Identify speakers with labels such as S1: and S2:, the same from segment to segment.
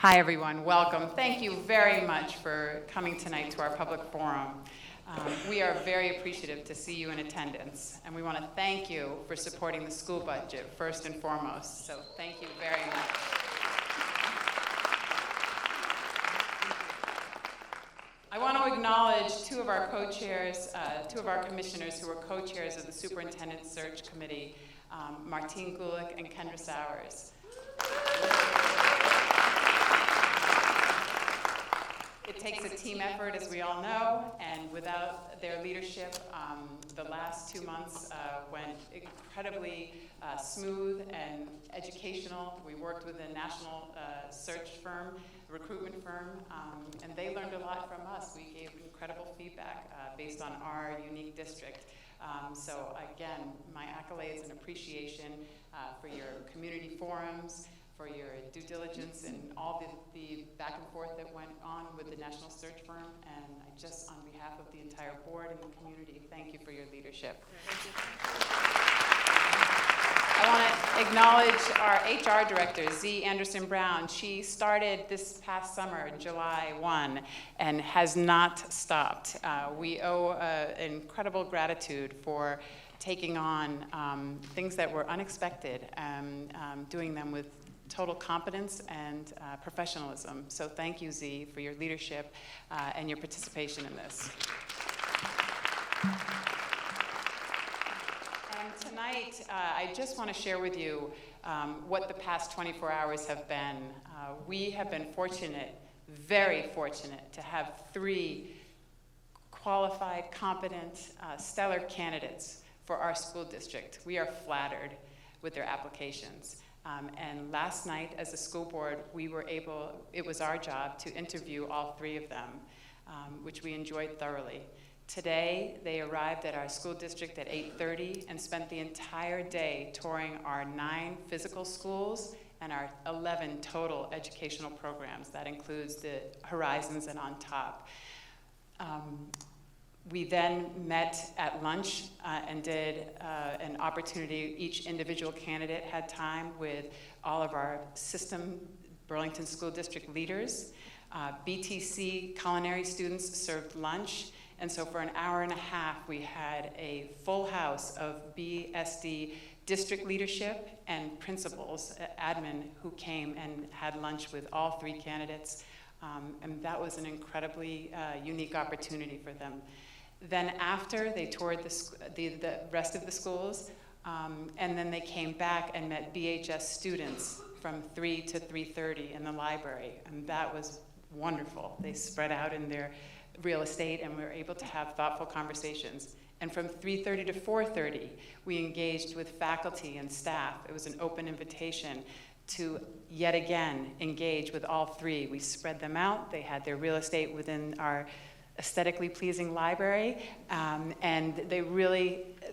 S1: Hi, everyone. Welcome. Thank you very much for coming tonight to our public forum. We are very appreciative to see you in attendance, and we want to thank you for supporting the school budget first and foremost. So thank you very much. I want to acknowledge two of our co-chairs, two of our commissioners who are co-chairs of the Superintendent Search Committee, Martine Gulick and Kendra Sowers. It takes a team effort, as we all know, and without their leadership, the last 2 months went incredibly smooth and educational. We worked with a national search firm, recruitment firm, and they learned a lot from us. We gave incredible feedback based on our unique district. So again, my accolades and appreciation for your community forums, for your due diligence and all the back and forth that went on with the national search firm. And I just, on behalf of the entire board and the community, thank you for your leadership. I want to acknowledge our HR director, Z. Anderson Brown. She started this past summer, July 1, and has not stopped. We owe incredible gratitude for taking on things that were unexpected and doing them with total competence and professionalism. So thank you, Z, for your leadership and your participation in this. And tonight, I just want to share with you what the past 24 hours have been. We have been fortunate, very fortunate, to have 3 qualified, competent, stellar candidates for our school district. We are flattered with their applications. And last night, as a school board, it was our job to interview all 3 of them, which we enjoyed thoroughly. Today, they arrived at our school district at 8:30 and spent the entire day touring our 9 physical schools and our 11 total educational programs. That includes the Horizons and On Top. We then met at lunch and did an opportunity. Each individual candidate had time with all of our system Burlington School District leaders. BTC culinary students served lunch. And so for an hour and a half, we had a full house of BSD district leadership and principals, admin, who came and had lunch with all 3 candidates. And that was an incredibly unique opportunity for them. Then after, they toured the rest of the schools, and then they came back and met BHS students from 3 to 3:30 in the library, and that was wonderful. They spread out in their real estate, and we were able to have thoughtful conversations. And from 3:30 to 4:30, we engaged with faculty and staff. It was an open invitation to yet again engage with all 3. We spread them out. They had their real estate within our aesthetically pleasing library, and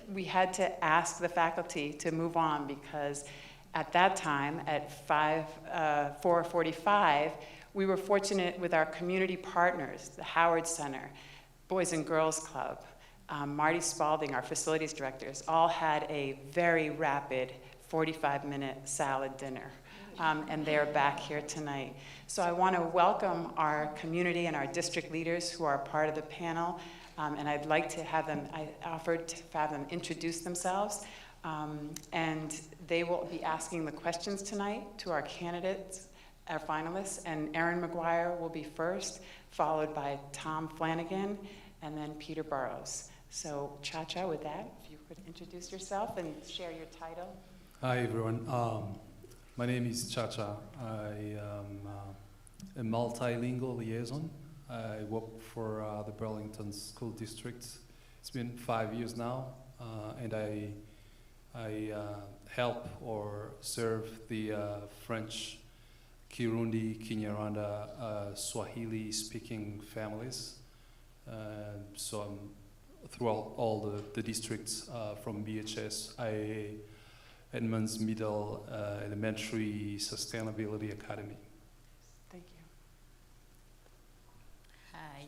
S1: we had to ask the faculty to move on, because at that time, at 4:45, we were fortunate with our community partners, the Howard Center, Boys and Girls Club, Marty Spalding, our facilities directors, all had a very rapid 45-minute salad dinner. And they're back here tonight. So I want to welcome our community and our district leaders who are part of the panel, and I'd like to have them, I offered to have them introduce themselves, and they will be asking the questions tonight to our candidates, our finalists, and Aaron McGuire will be first, followed by Tom Flanagan, and then Peter Burrows. So Cha-Cha, with that, if you could introduce yourself and share your title.
S2: Hi, everyone. My name is Cha-Cha. I am a multilingual liaison. I work for the Burlington School District. It's been 5 years now, and I help or serve the French, Kirundi, Kinyarwanda, Swahili-speaking families. So I'm throughout all the districts from BHS, IAA, Edmonds Middle Elementary Sustainability Academy.
S1: Thank you.
S3: Hi.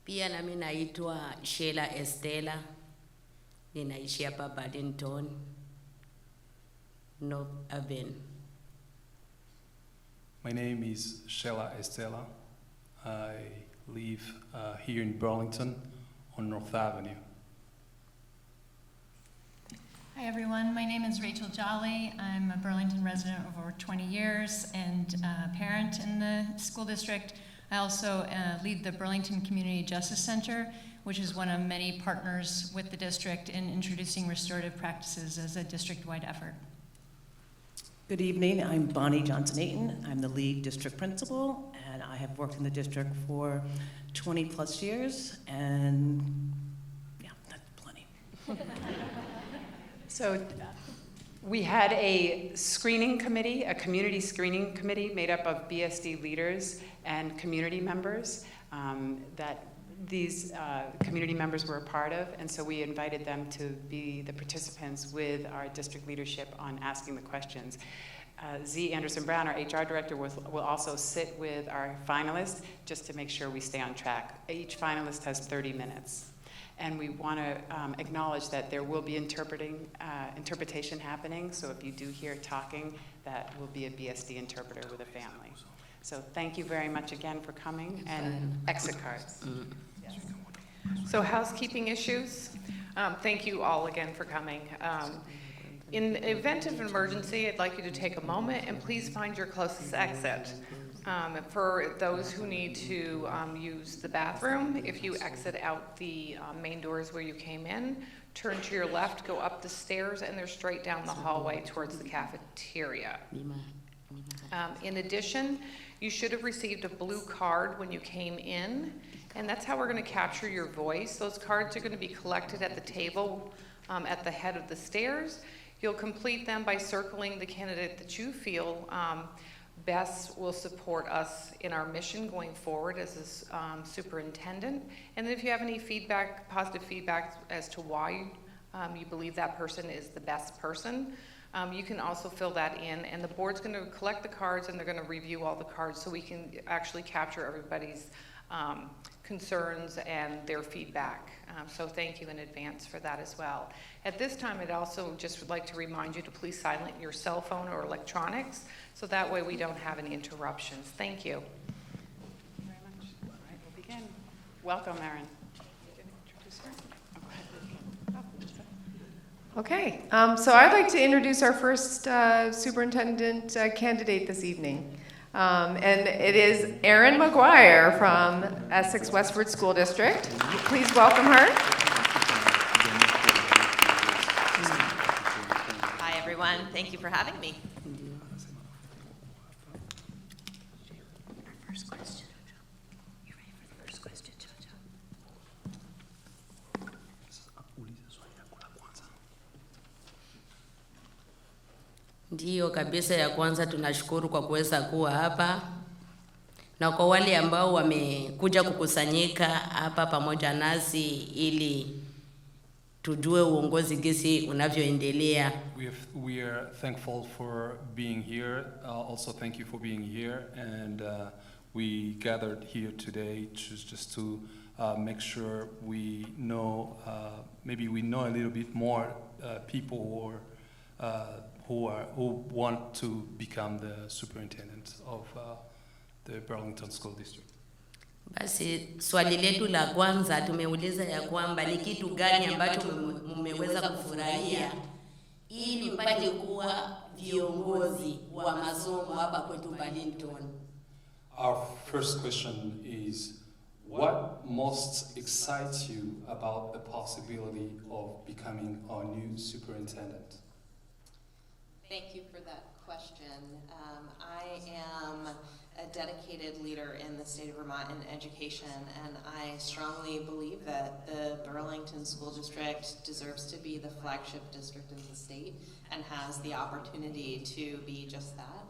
S3: Pia nami naitwa Sheila Estela. Ninaishi hapa Burlington, North Avenue.
S2: My name is Sheila Estela. I live here in Burlington on North Avenue.
S4: Hi everyone, my name is Rachel Jolly. I'm a Burlington resident of over 20 years and a parent in the school district. I also lead the Burlington Community Justice Center, which is one of many partners with the district in introducing restorative practices as a district-wide effort.
S5: Good evening, I'm Bonnie Johnson-Ayton. I'm the lead district principal, and I have worked in the district for 20 plus years, and yeah, that's plenty.
S1: So we had a screening committee, a community screening committee made up of BSD leaders and community members that these community members were a part of, and so we invited them to be the participants with our district leadership on asking the questions. Z. Anderson Brown, our HR director, will also sit with our finalists just to make sure we stay on track. Each finalist has 30 minutes. And we want to acknowledge that there will be interpretation happening, so if you do hear talking, that will be a BSD interpreter with a family. So thank you very much again for coming, and exit cards. Yes.
S6: So housekeeping issues. Thank you all again for coming. In the event of an emergency, I'd like you to take a moment and please find your closest exit. For those who need to use the bathroom, if you exit out the main doors where you came in, turn to your left, go up the stairs, and they're straight down the hallway towards the cafeteria. In addition, you should have received a blue card when you came in, and that's how we're going to capture your voice. Those cards are going to be collected at the table at the head of the stairs. You'll complete them by circling the candidate that you feel best will support us in our mission going forward as a superintendent. And then if you have any feedback, positive feedback as to why you believe that person is the best person, you can also fill that in. And the board's going to collect the cards and they're going to review all the cards so we can actually capture everybody's concerns and their feedback. So thank you in advance for that as well. At this time, I'd also just would like to remind you to please silence your cell phone or electronics, so that way we don't have any interruptions. Thank you.
S1: Thank you very much. All right, we'll begin. Welcome, Aaron.
S7: Okay, so I'd like to introduce our first superintendent candidate this evening. And it is Aaron McGuire from Essex Westford School District. Please welcome her.
S8: Hi, everyone. Thank you for having me.
S3: First question. You ready for the first question, Ndiyo kabisa. Ya kwanza tunashukuru kwa kuweza kuwa hapa, na kwa wale ambao wamekuja kukusanyika hapa pamoja nasi ili tujue uongozi gisi unavyoendelea.
S2: We are thankful for being here. Also thank you for being here, and we gathered here today just to make sure we know, maybe we know a little bit more people who want to become the superintendent of the Burlington School District.
S3: Basi swali letu la kwanza tumeuliza ya kwamba ni kitu gani ambacho mmeweza kufurahia ili mpate kuwa viongozi wa masomo hapa kwetu Burlington.
S2: Our first question is, what most excites you about the possibility of becoming our new superintendent?
S8: Thank you for that question. I am a dedicated leader in the state of Vermont in education, and I strongly believe that the Burlington School District deserves to be the flagship district in the state and has the opportunity to be just that.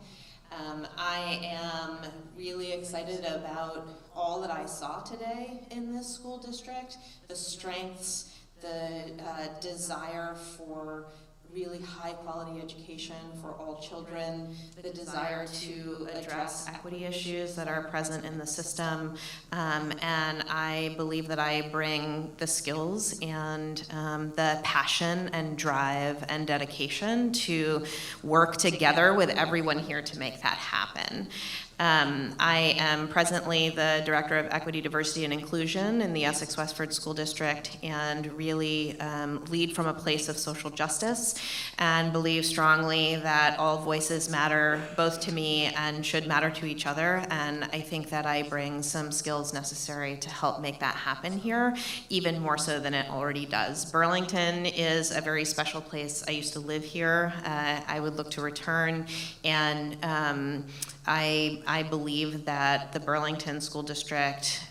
S8: I am really excited about all that I saw today in this school district, the strengths, the desire for really high quality education for all children, the desire to address equity issues that are present in the system, and I believe that I bring the skills and the passion and drive and dedication to work together with everyone here to make that happen. I am presently the Director of Equity, Diversity, and Inclusion in the Essex Westford School District, and really lead from a place of social justice and believe strongly that all voices matter both to me and should matter to each other. And I think that I bring some skills necessary to help make that happen here, even more so than it already does. Burlington is a very special place. I used to live here. I would look to return, and I believe that the Burlington School District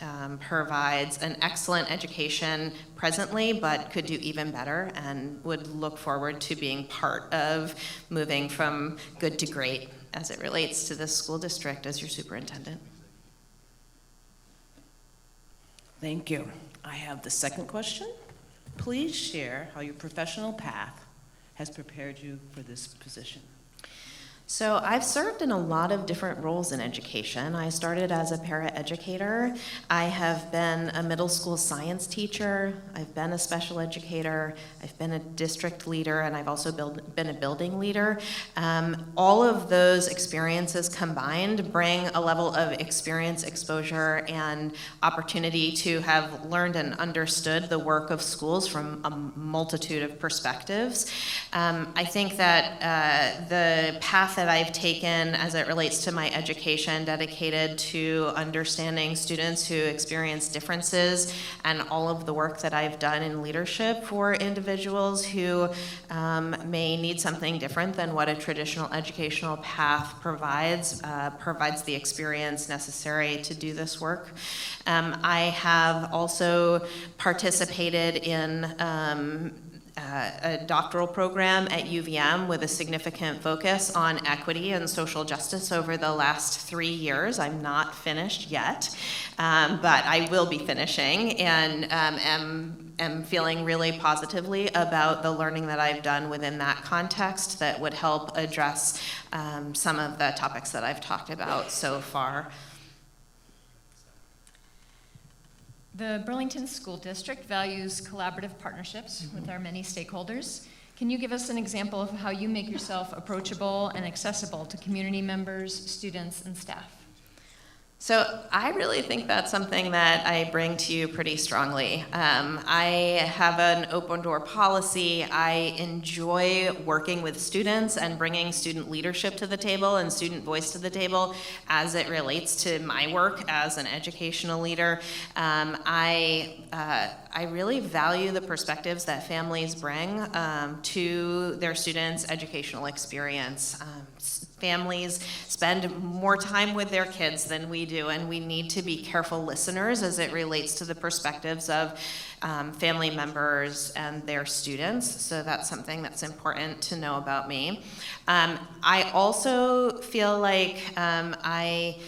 S8: provides an excellent education presently, but could do even better, and would look forward to being part of moving from good to great as it relates to this school district as your superintendent.
S5: Thank you. I have the second question. Please share how your professional path has prepared you for this position.
S8: So I've served in a lot of different roles in education. I started as a paraeducator. I have been a middle school science teacher. I've been a special educator. I've been a district leader, and I've also been a building leader. All of those experiences combined bring a level of experience, exposure, and opportunity to have learned and understood the work of schools from a multitude of perspectives. I think that the path that I've taken as it relates to my education, dedicated to understanding students who experience differences, and all of the work that I've done in leadership for individuals who may need something different than what a traditional educational path provides the experience necessary to do this work. I have also participated in a doctoral program at UVM with a significant focus on equity and social justice over the last 3 years. I'm not finished yet, but I will be finishing, and am feeling really positively about the learning that I've done within that context that would help address some of the topics that I've talked about so far.
S4: The Burlington School District values collaborative partnerships with our many stakeholders. Can you give us an example of how you make yourself approachable and accessible to community members, students, and staff?
S8: So I really think that's something that I bring to you pretty strongly. I have an open door policy. I enjoy working with students and bringing student leadership to the table and student voice to the table as it relates to my work as an educational leader. I really value the perspectives that families bring to their students' educational experience. Families spend more time with their kids than we do, and we need to be careful listeners as it relates to the perspectives of family members and their students. So that's something that's important to know about me. I also feel like I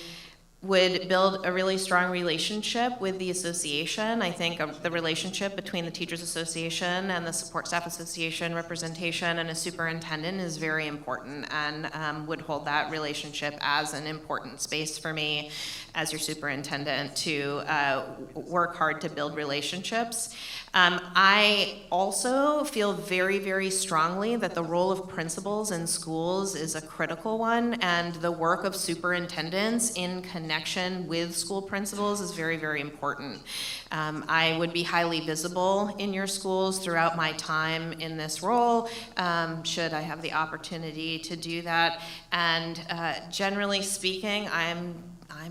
S8: would build a really strong relationship with the association. I think the relationship between the Teachers Association and the Support Staff Association representation and a superintendent is very important, and would hold that relationship as an important space for me as your superintendent to work hard to build relationships. I also feel very, very strongly that the role of principals in schools is a critical one, and the work of superintendents in connection with school principals is very, very important. I would be highly visible in your schools throughout my time in this role, should I have the opportunity to do that. And generally speaking, I'm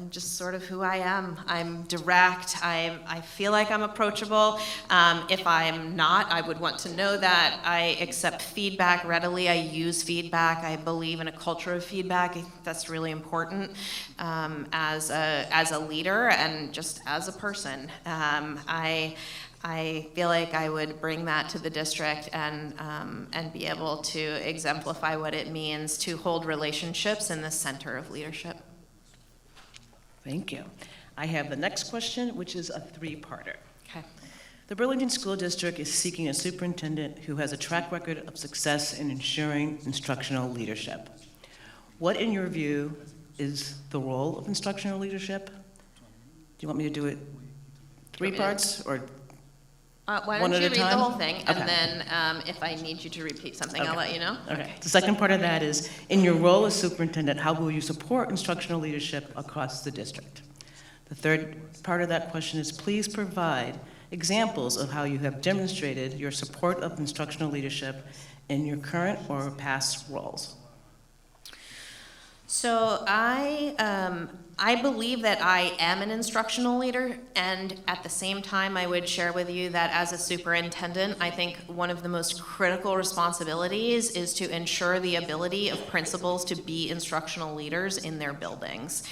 S8: just sort of who I am. I'm direct. I feel like I'm approachable. If I'm not, I would want to know that. I accept feedback readily. I use feedback. I believe in a culture of feedback. I think that's really important as a leader and just as a person. I feel like I would bring that to the district and be able to exemplify what it means to hold relationships in the center of leadership.
S5: Thank you. I have the next question, which is a three-parter.
S8: Okay.
S5: The Burlington School District is seeking a superintendent who has a track record of success in ensuring instructional leadership. What, in your view, is the role of instructional leadership? Do you want me to do it three parts or
S9: Why
S5: one
S9: don't
S5: at
S9: you
S5: a
S9: read the
S5: time?
S9: whole thing, and
S5: Okay.
S9: then if I need you to repeat something, I'll
S5: Okay.
S9: let you know.
S5: Okay. The second part of that is, in your role as superintendent, how will you support instructional leadership across the district? The third part of that question is, please provide examples of how you have demonstrated your support of instructional leadership in your current or past roles.
S9: So I believe that I am an instructional leader, and at the same time, I would share with you that as a superintendent, I think one of the most critical responsibilities is to ensure the ability of principals to be instructional leaders in their buildings.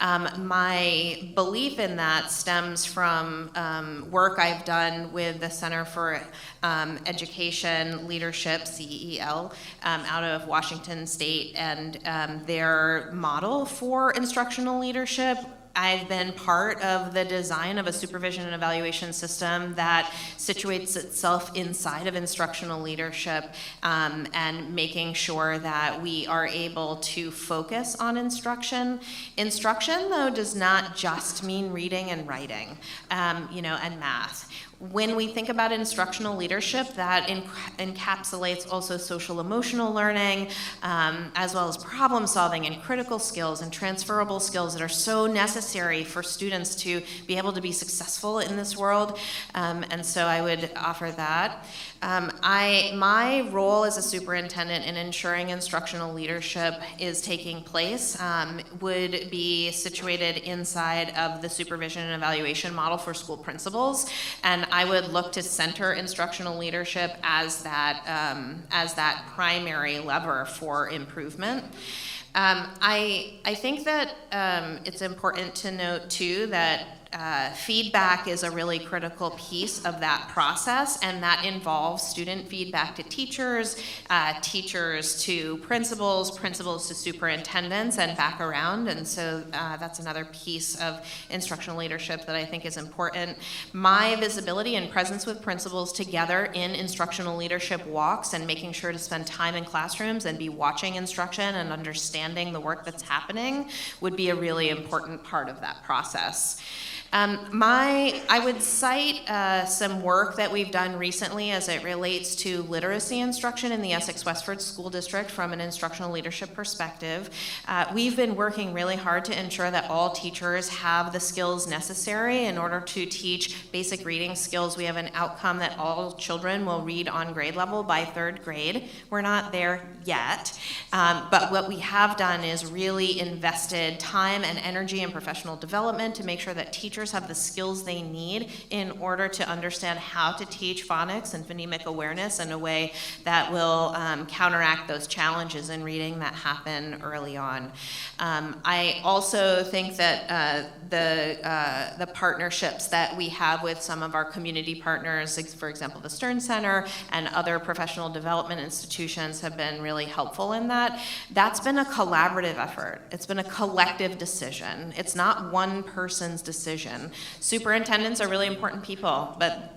S9: My belief in that stems from work I've done with the Center for Education Leadership, CEL, out of Washington State, and their model for instructional leadership. I've been part of the design of a supervision and evaluation system that situates itself inside of instructional leadership, and making sure that we are able to focus on instruction. Instruction, though, does not just mean reading and writing, and math. When we think about instructional leadership, that encapsulates also social emotional learning, as well as problem solving and critical skills and transferable skills that are so necessary for students to be able to be successful in this world. And so I would offer that. My role as a superintendent in ensuring instructional leadership is taking place would be situated inside of the supervision and evaluation model for school principals, and I would look to center instructional leadership as that primary lever for improvement. I think that it's important to note too that feedback is a really critical piece of that process, and that involves student feedback to teachers, teachers to principals, principals to superintendents, and back around. And so that's another piece of instructional leadership that I think is important. My visibility and presence with principals together in instructional leadership walks and making sure to spend time in classrooms and be watching instruction and understanding the work that's happening would be a really important part of that process. I would cite some work that we've done recently as it relates to literacy instruction in the Essex Westford School District from an instructional leadership perspective. We've been working really hard to ensure that all teachers have the skills necessary in order to teach basic reading skills. We have an outcome that all children will read on grade level by 3rd grade. We're not there yet, but what we have done is really invested time and energy in professional development to make sure that teachers have the skills they need in order to understand how to teach phonics and phonemic awareness in a way that will counteract those challenges in reading that happen early on. I also think that the partnerships that we have with some of our community partners, for example, the Stern Center and other professional development institutions, have been really helpful in that. That's been a collaborative effort. It's been a collective decision. It's not one person's decision. Superintendents are really important people, but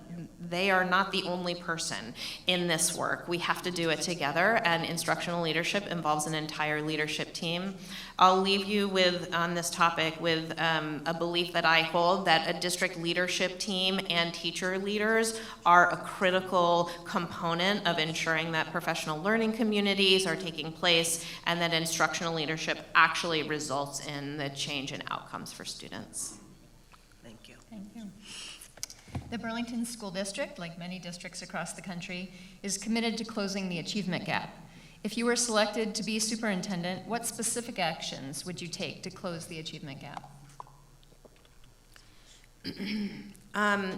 S9: they are not the only person in this work. We have to do it together, and instructional leadership involves an entire leadership team. I'll leave you with, on this topic, with a belief that I hold, that a district leadership team and teacher leaders are a critical component of ensuring that professional learning communities are taking place and that instructional leadership actually results in the change in outcomes for students.
S5: Thank you.
S4: Thank you. The Burlington School District, like many districts across the country, is committed to closing the achievement gap. If you were selected to be superintendent, what specific actions would you take to close the achievement gap?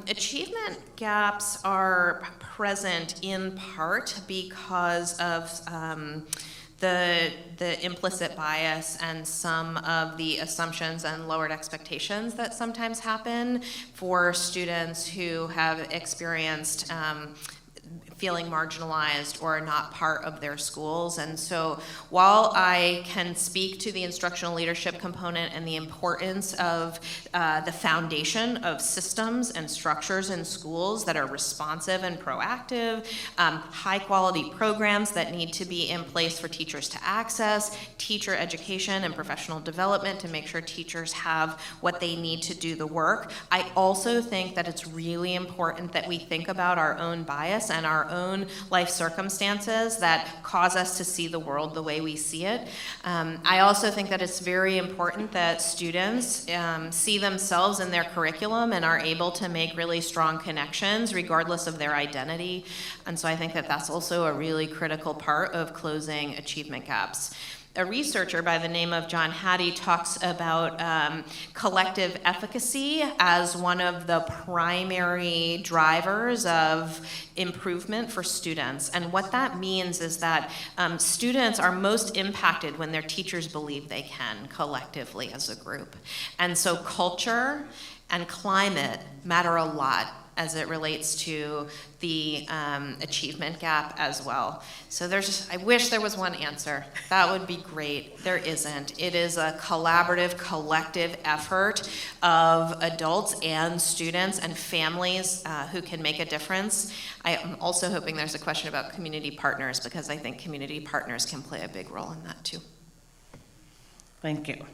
S9: Achievement gaps are present in part because of the implicit bias and some of the assumptions and lowered expectations that sometimes happen for students who have experienced feeling marginalized or not part of their schools. And so while I can speak to the instructional leadership component and the importance of the foundation of systems and structures in schools that are responsive and proactive, high quality programs that need to be in place for teachers to access, teacher education and professional development to make sure teachers have what they need to do the work, I also think that it's really important that we think about our own bias and our own life circumstances that cause us to see the world the way we see it. I also think that it's very important that students see themselves in their curriculum and are able to make really strong connections regardless of their identity. And so I think that that's also a really critical part of closing achievement gaps. A researcher by the name of John Hattie talks about collective efficacy as one of the primary drivers of improvement for students. And what that means is that students are most impacted when their teachers believe they can collectively as a group. And so culture and climate matter a lot as it relates to the achievement gap as well. So I wish there was one answer. That would be great. There isn't. It is a collaborative, collective effort of adults and students and families who can make a difference. I am also hoping there's a question about community partners, because I think community partners can play a big role in that too.
S5: Thank you.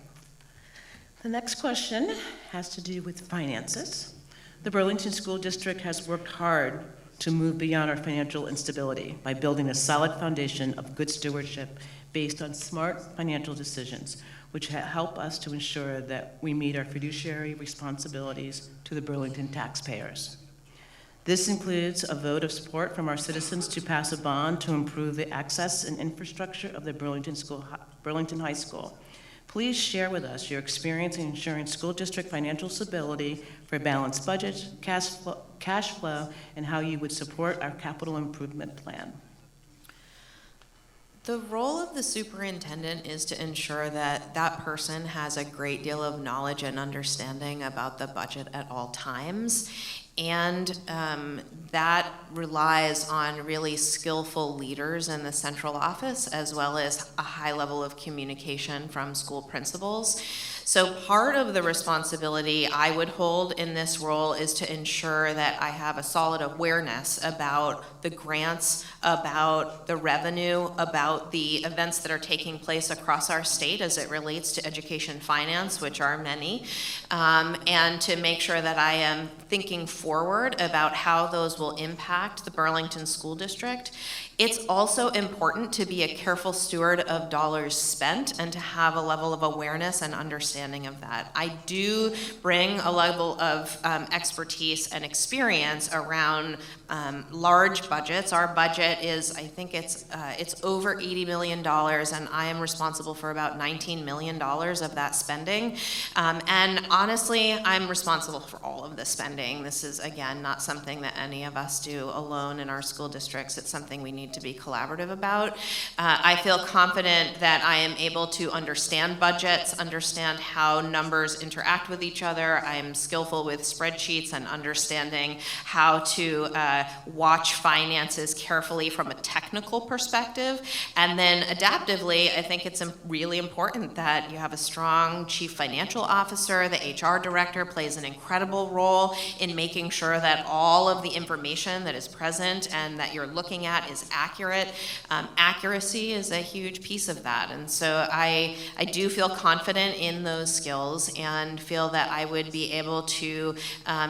S5: The next question has to do with finances. The Burlington School District has worked hard to move beyond our financial instability by building a solid foundation of good stewardship based on smart financial decisions, which help us to ensure that we meet our fiduciary responsibilities to the Burlington taxpayers. This includes a vote of support from our citizens to pass a bond to improve the access and infrastructure of the Burlington High School. Please share with us your experience in ensuring school district financial stability for a balanced budget, cash flow, and how you would support our capital improvement plan.
S9: The role of the superintendent is to ensure that that person has a great deal of knowledge and understanding about the budget at all times. And that relies on really skillful leaders in the central office, as well as a high level of communication from school principals. So part of the responsibility I would hold in this role is to ensure that I have a solid awareness about the grants, about the revenue, about the events that are taking place across our state as it relates to education finance, which are many, and to make sure that I am thinking forward about how those will impact the Burlington School District. It's also important to be a careful steward of dollars spent and to have a level of awareness and understanding of that. I do bring a level of expertise and experience around large budgets. Our budget is, I think it's over $80 million, and I am responsible for about $19 million of that spending. And honestly, I'm responsible for all of the spending. This is, again, not something that any of us do alone in our school districts. It's something we need to be collaborative about. I feel confident that I am able to understand budgets, understand how numbers interact with each other. I'm skillful with spreadsheets and understanding how to watch finances carefully from a technical perspective. And then adaptively, I think it's really important that you have a strong chief financial officer. The HR director plays an incredible role in making sure that all of the information that is present and that you're looking at is accurate. Accuracy is a huge piece of that. And so I do feel confident in those skills and feel that I would be able to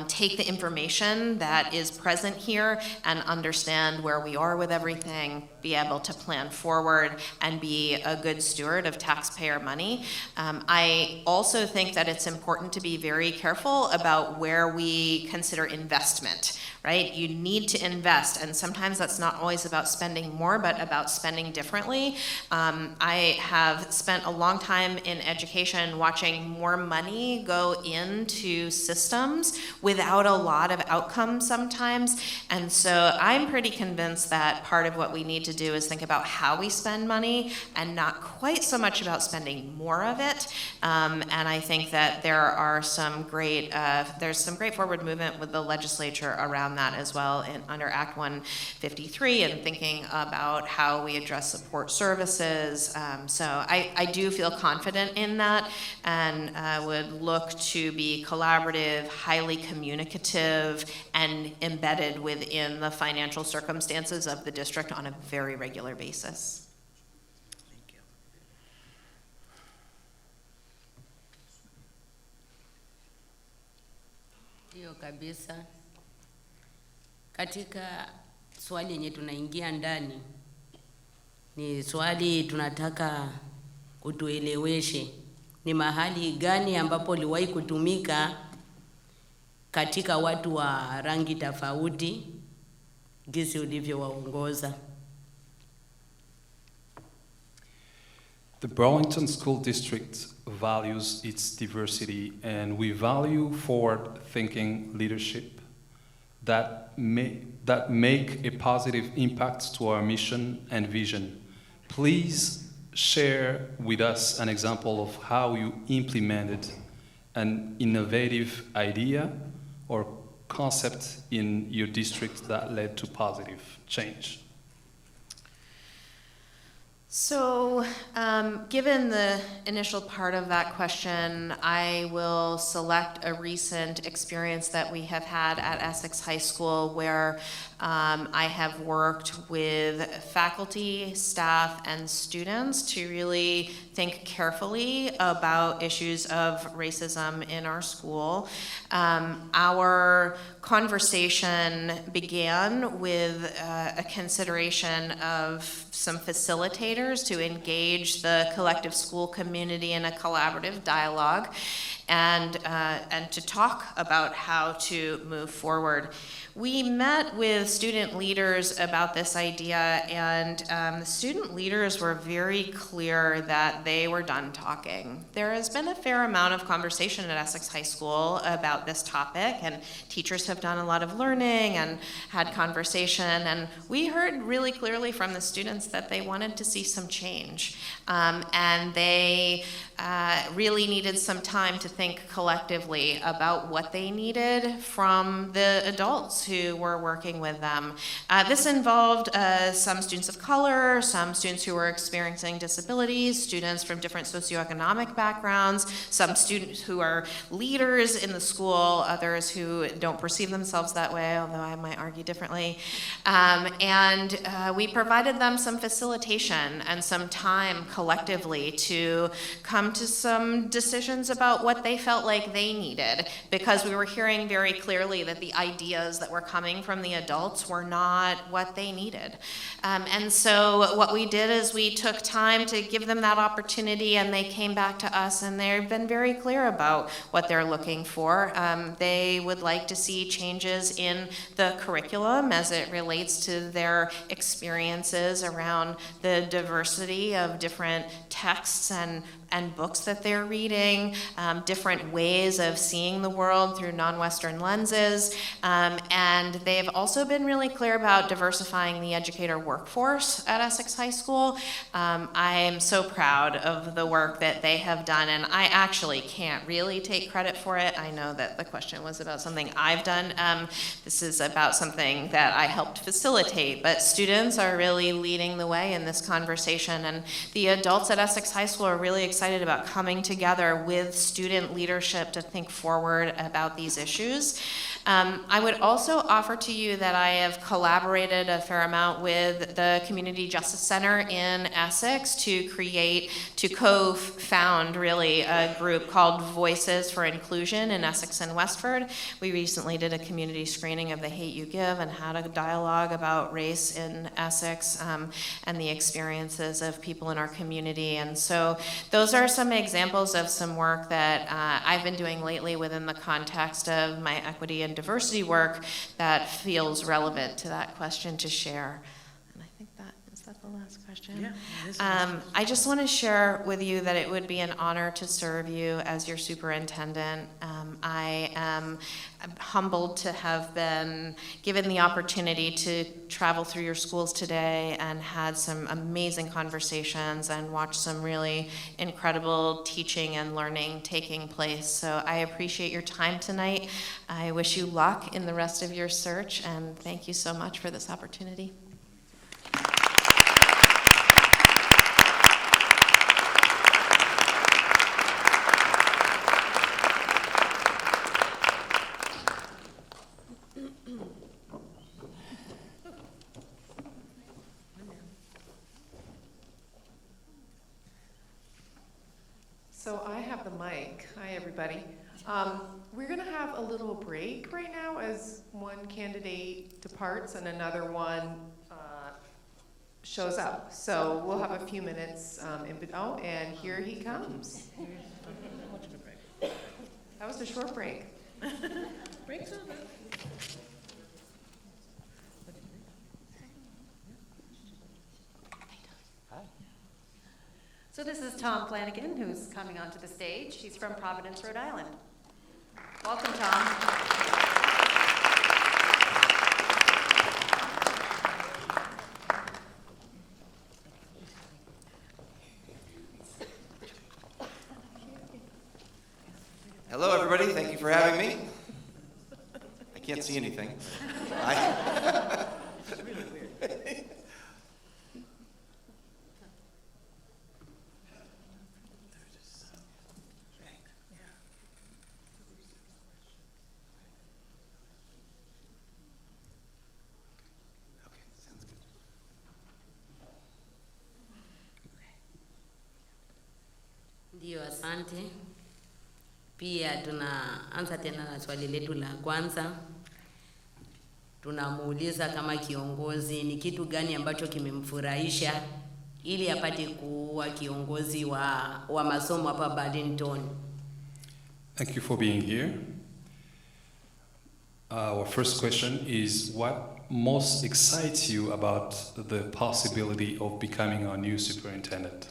S9: take the information that is present here and understand where we are with everything, be able to plan forward, and be a good steward of taxpayer money. I also think that it's important to be very careful about where we consider investment, right? You need to invest, and sometimes that's not always about spending more, but about spending differently. I have spent a long time in education watching more money go into systems without a lot of outcomes sometimes, and so I'm pretty convinced that part of what we need to to do is think about how we spend money and not quite so much about spending more of it. And I think that there's some great forward movement with the legislature around that as well under Act 153 and thinking about how we address support services. So I do feel confident in that and would look to be collaborative, highly communicative, and embedded within the financial circumstances of the district on a very regular basis.
S5: Thank you.
S3: Hiyo kabisa. Katika swali yenye tunaingia ndani ni swali tunataka utueleweshe ni mahali gani ambapo liwahi kutumika katika watu wa rangi tofauti jinsi ulivyowaongoza.
S2: The Burlington School District values its diversity, and we value forward-thinking leadership that make a positive impact to our mission and vision. Please share with us an example of how you implemented an innovative idea or concept in your district that led to positive change.
S9: So, given the initial part of that question, I will select a recent experience that we have had at Essex High School where I have worked with faculty, staff, and students to really think carefully about issues of racism in our school. Our conversation began with a consideration of some facilitators to engage the collective school community in a collaborative dialogue and to talk about how to move forward. We met with student leaders about this idea, and the student leaders were very clear that they were done talking. There has been a fair amount of conversation at Essex High School about this topic, and teachers have done a lot of learning and had conversation, and we heard really clearly from the students that they wanted to see some change, and they really needed some time to think collectively about what they needed from the adults who were working with them. This involved some students of color, some students who were experiencing disabilities, students from different socioeconomic backgrounds, some students who are leaders in the school, others who don't perceive themselves that way, although I might argue differently. And we provided them some facilitation and some time collectively to come to some decisions about what they felt like they needed, because we were hearing very clearly that the ideas that were coming from the adults were not what they needed. And so what we did is we took time to give them that opportunity, and they came back to us, and they've been very clear about what they're looking for. They would like to see changes in the curriculum as it relates to their experiences around the diversity of different texts and books that they're reading, different ways of seeing the world through non-Western lenses, and they've also been really clear about diversifying the educator workforce at Essex High School. I am so proud of the work that they have done, and I actually can't really take credit for it. I know that the question was about something I've done. This is about something that I helped facilitate, but students are really leading the way in this conversation, and the adults at Essex High School are really excited about coming together with student leadership to think forward about these issues. I would also offer to you that I have collaborated a fair amount with the Community Justice Center in Essex to co-found really a group called Voices for Inclusion in Essex and Westford. We recently did a community screening of The Hate U Give and had a dialogue about race in Essex and the experiences of people in our community. And so those are some examples of some work that I've been doing lately within the context of my equity and diversity work that feels relevant to that question to share. And I think is that the last question?
S5: Yeah, it is the last question.
S9: I just want to share with you that it would be an honor to serve you as your superintendent. I am humbled to have been given the opportunity to travel through your schools today and had some amazing conversations and watch some really incredible teaching and learning taking place. So I appreciate your time tonight. I wish you luck in the rest of your search, and thank you so much for this opportunity.
S7: So I have the mic. Hi, everybody. We're going to have a little break right now as one candidate departs and another one shows up. So we'll have a few minutes and here he comes. That was a short break.
S5: Break's over.
S10: So this is Tom Flanagan, who's coming onto the stage. He's from Providence, Rhode Island. Welcome, Tom.
S11: Hello, everybody. Thank you for having me. I can't see anything.
S3: Ndio, asante. Pia tunaanza tena na swali letu la kwanza. Tunamuuliza kama kiongozi ni kitu gani ambacho kimemfurahisha ili apate kuwa kiongozi wa masomo hapa Burlington.
S2: Thank you for being here. Our first question is, what most excites you about the possibility of becoming our new superintendent?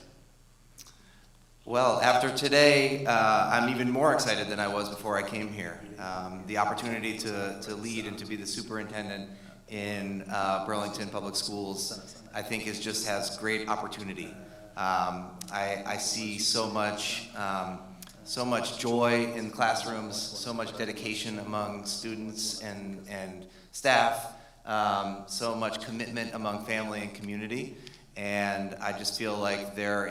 S11: Well, after today, I'm even more excited than I was before I came here. The opportunity to lead and to be the superintendent in Burlington Public Schools, I think just has great opportunity. I see so much joy in classrooms, so much dedication among students and staff, so much commitment among family and community, and I just feel like there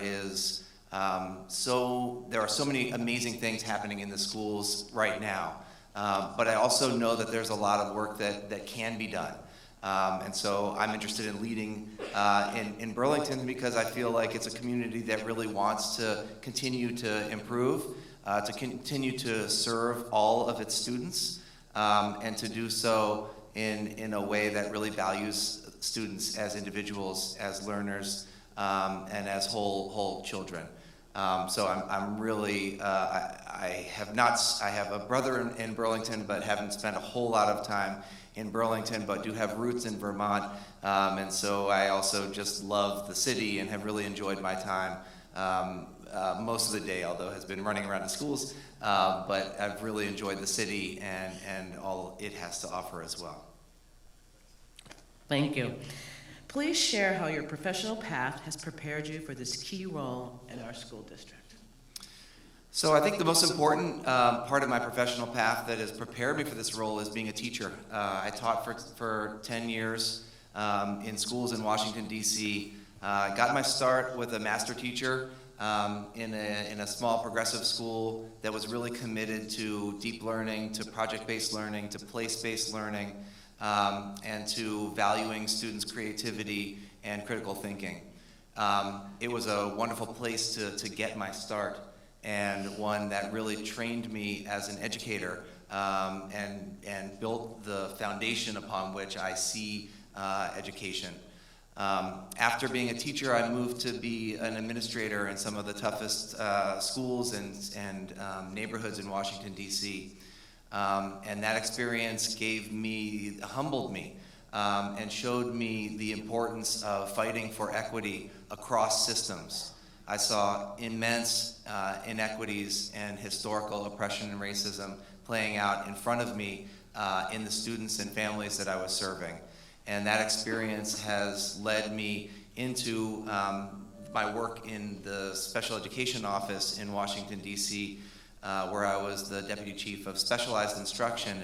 S11: are so many amazing things happening in the schools right now, but I also know that there's a lot of work that can be done. And so I'm interested in leading in Burlington because I feel like it's a community that really wants to continue to improve, to continue to serve all of its students, and to do so in a way that really values students as individuals, as learners, and as whole children. So I'm really, I have a brother in Burlington, but haven't spent a whole lot of time in Burlington, but do have roots in Vermont. And so I also just love the city and have really enjoyed my time most of the day, although has been running around the schools. But I've really enjoyed the city and all it has to offer as well.
S5: Thank you. Please share how your professional path has prepared you for this key role in our school district.
S11: So I think the most important part of my professional path that has prepared me for this role is being a teacher. I taught for 10 years in schools in Washington, D.C. Got my start with a master teacher in a small progressive school that was really committed to deep learning, to project-based learning, to place-based learning, and to valuing students' creativity and critical thinking. It was a wonderful place to get my start, and one that really trained me as an educator and built the foundation upon which I see education. After being a teacher, I moved to be an administrator in some of the toughest schools and neighborhoods in Washington, D.C. And that experience humbled me and showed me the importance of fighting for equity across systems. I saw immense inequities and historical oppression and racism playing out in front of me in the students and families that I was serving. And that experience has led me into my work in the special education office in Washington, D.C., where I was the deputy chief of specialized instruction.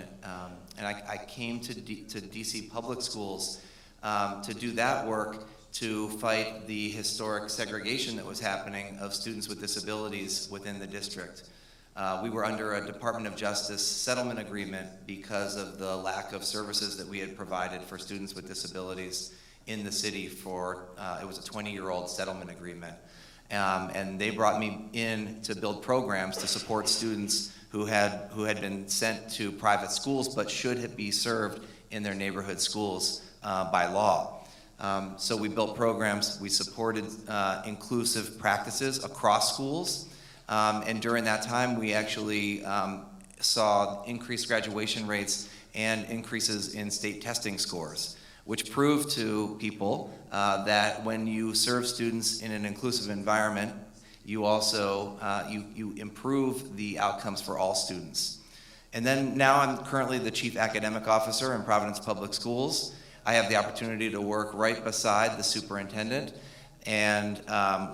S11: And I came to D.C. public schools to do that work to fight the historic segregation that was happening of students with disabilities within the district. We were under a Department of Justice settlement agreement because of the lack of services that we had provided for students with disabilities in the city for, it was a 20-year-old settlement agreement. And they brought me in to build programs to support students who had been sent to private schools but should be served in their neighborhood schools by law. So we built programs, we supported inclusive practices across schools, and during that time we actually saw increased graduation rates and increases in state testing scores, which proved to people that when you serve students in an inclusive environment, you also you improve the outcomes for all students. And then now I'm currently the Chief Academic Officer in Providence Public Schools. I have the opportunity to work right beside the superintendent, and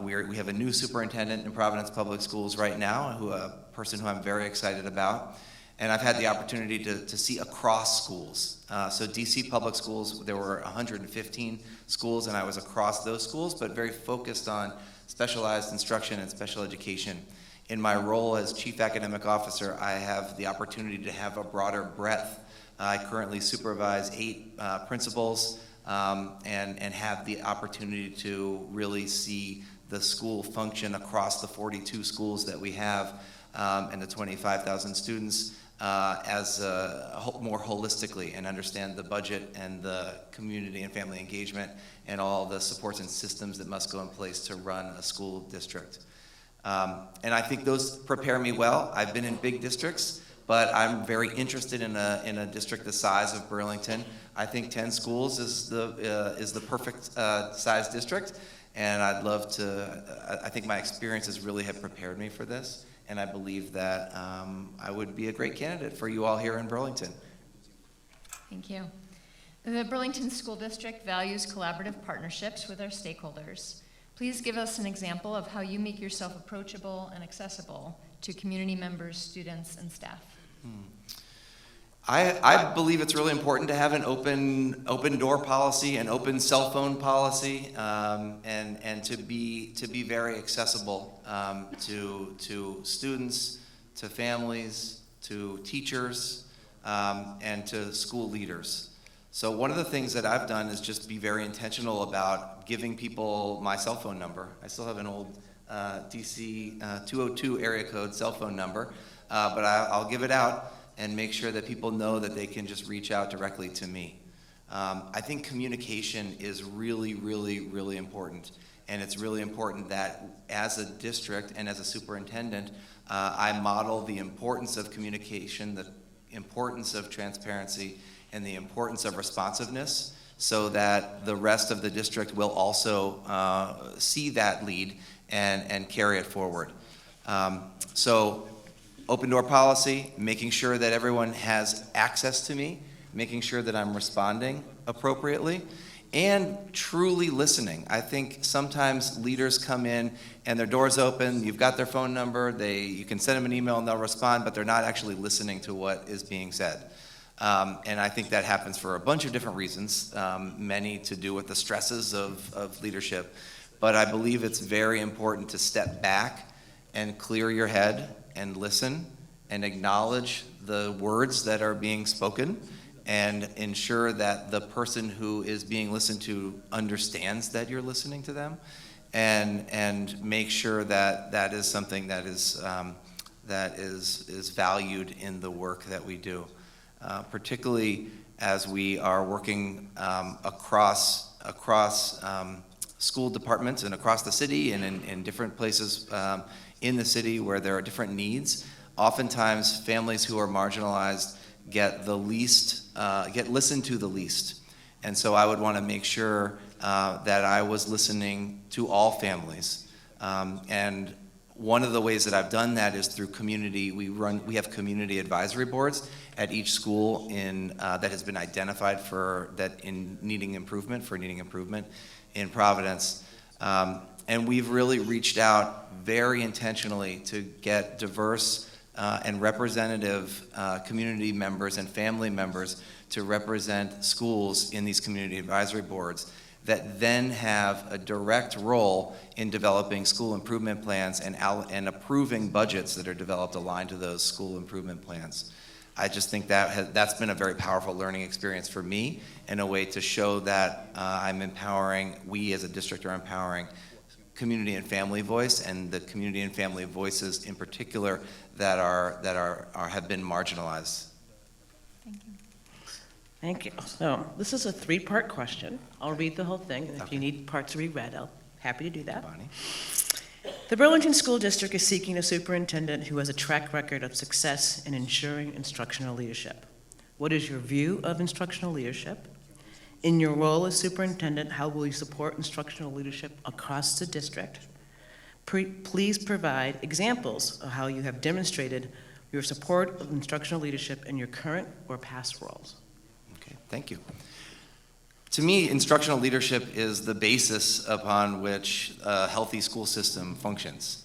S11: we have a new superintendent in Providence Public Schools right now, a person who I'm very excited about. And I've had the opportunity to see across schools. So DC Public Schools, there were 115 schools, and I was across those schools, but very focused on specialized instruction and special education. In my role as Chief Academic Officer, I have the opportunity to have a broader breadth. I currently supervise 8 principals and have the opportunity to really see the school function across the 42 schools that we have and the 25,000 students as more holistically, and understand the budget and the community and family engagement and all the supports and systems that must go in place to run a school district. And I think those prepare me well. I've been in big districts, but I'm very interested in a district the size of Burlington. I think 10 schools is the perfect size district, and I'd love to. I think my experiences really have prepared me for this, and I believe that I would be a great candidate for you all here in Burlington.
S4: Thank you. The Burlington School District values collaborative partnerships with our stakeholders. Please give us an example of how you make yourself approachable and accessible to community members, students, and staff.
S11: I believe it's really important to have an open door policy, an open cell phone policy, and to be very accessible to students, to families, to teachers, and to school leaders. So one of the things that I've done is just be very intentional about giving people my cell phone number. I still have an old DC 202 area code cell phone number, but I'll give it out and make sure that people know that they can just reach out directly to me. I think communication is really, really, really important. And it's really important that as a district and as a superintendent, I model the importance of communication, the importance of transparency, and the importance of responsiveness, so that the rest of the district will also see that lead and carry it forward. So open door policy, making sure that everyone has access to me, making sure that I'm responding appropriately, and truly listening. I think sometimes leaders come in and their door's open, you've got their phone number, you can send them an email and they'll respond, but they're not actually listening to what is being said. And I think that happens for a bunch of different reasons, many to do with the stresses of leadership. But I believe it's very important to step back and clear your head and listen and acknowledge the words that are being spoken and ensure that the person who is being listened to understands that you're listening to them, and make sure that that is something that is valued in the work that we do. Particularly as we are working across school departments and across the city and in different places in the city where there are different needs. Oftentimes, families who are marginalized get listened to the least. And so I would want to make sure that I was listening to all families. And one of the ways that I've done that is through community. We have community advisory boards at each school that has been identified needing improvement in Providence. And we've really reached out very intentionally to get diverse and representative community members and family members to represent schools in these community advisory boards that then have a direct role in developing school improvement plans and approving budgets that are developed aligned to those school improvement plans. I just think that's been a very powerful learning experience for me, and a way to show that we as a district are empowering community and family voice, and the community and family voices in particular that have been marginalized.
S4: Thank you.
S5: Thank you. So this is a 3-part question. I'll read the whole thing, and if
S11: Okay.
S5: you need parts reread, I'll happy to do that.
S11: Bonnie?
S5: The Burlington School District is seeking a superintendent who has a track record of success in ensuring instructional leadership. What is your view of instructional leadership? In your role as superintendent, how will you support instructional leadership across the district? Please provide examples of how you have demonstrated your support of instructional leadership in your current or past roles.
S11: Okay, thank you. To me, instructional leadership is the basis upon which a healthy school system functions.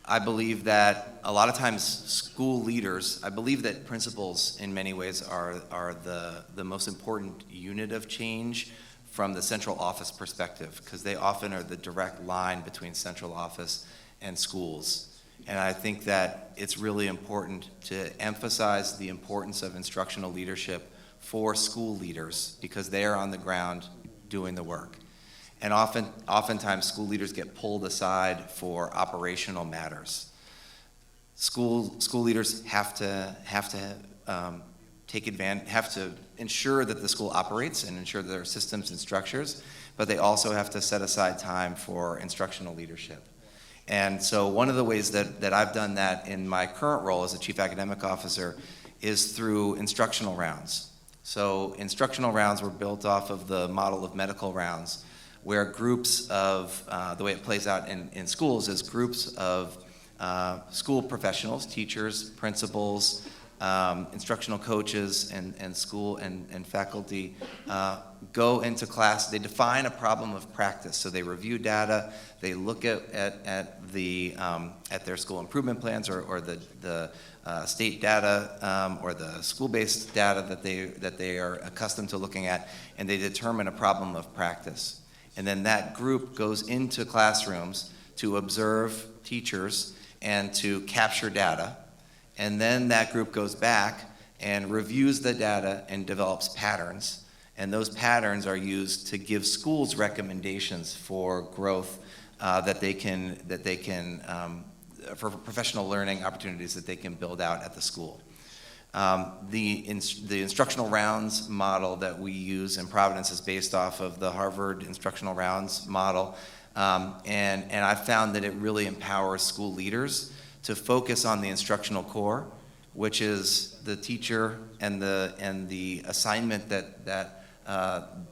S11: I believe that a lot of times school leaders, I believe that principals in many ways are the most important unit of change from the central office perspective, because they often are the direct line between central office and schools. And I think that it's really important to emphasize the importance of instructional leadership for school leaders, because they are on the ground doing the work. And oftentimes school leaders get pulled aside for operational matters. School leaders have to ensure that the school operates and ensure that there are systems and structures, but they also have to set aside time for instructional leadership. And so one of the ways that I've done that in my current role as a chief academic officer is through instructional rounds. So instructional rounds were built off of the model of medical rounds, where groups of, the way it plays out in schools is groups of school professionals, teachers, principals, instructional coaches, and school and faculty go into class. They define a problem of practice. So they review data, they look at their school improvement plans or the state data or the school-based data that they are accustomed to looking at, and they determine a problem of practice. And then that group goes into classrooms to observe teachers and to capture data. And then that group goes back and reviews the data and develops patterns. And those patterns are used to give schools recommendations for growth for professional learning opportunities that they can build out at the school. The instructional rounds model that we use in Providence is based off of the Harvard instructional rounds model. And I've found that it really empowers school leaders to focus on the instructional core, which is the teacher and the assignment that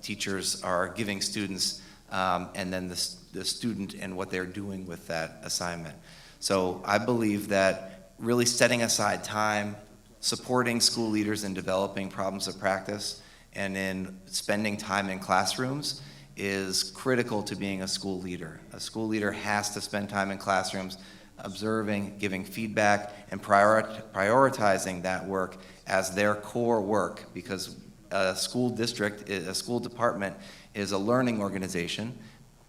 S11: teachers are giving students, and then the student and what they're doing with that assignment. So I believe that really setting aside time, supporting school leaders in developing problems of practice, and in spending time in classrooms is critical to being a school leader. A school leader has to spend time in classrooms observing, giving feedback, and prioritizing that work as their core work, because a school district, a school department is a learning organization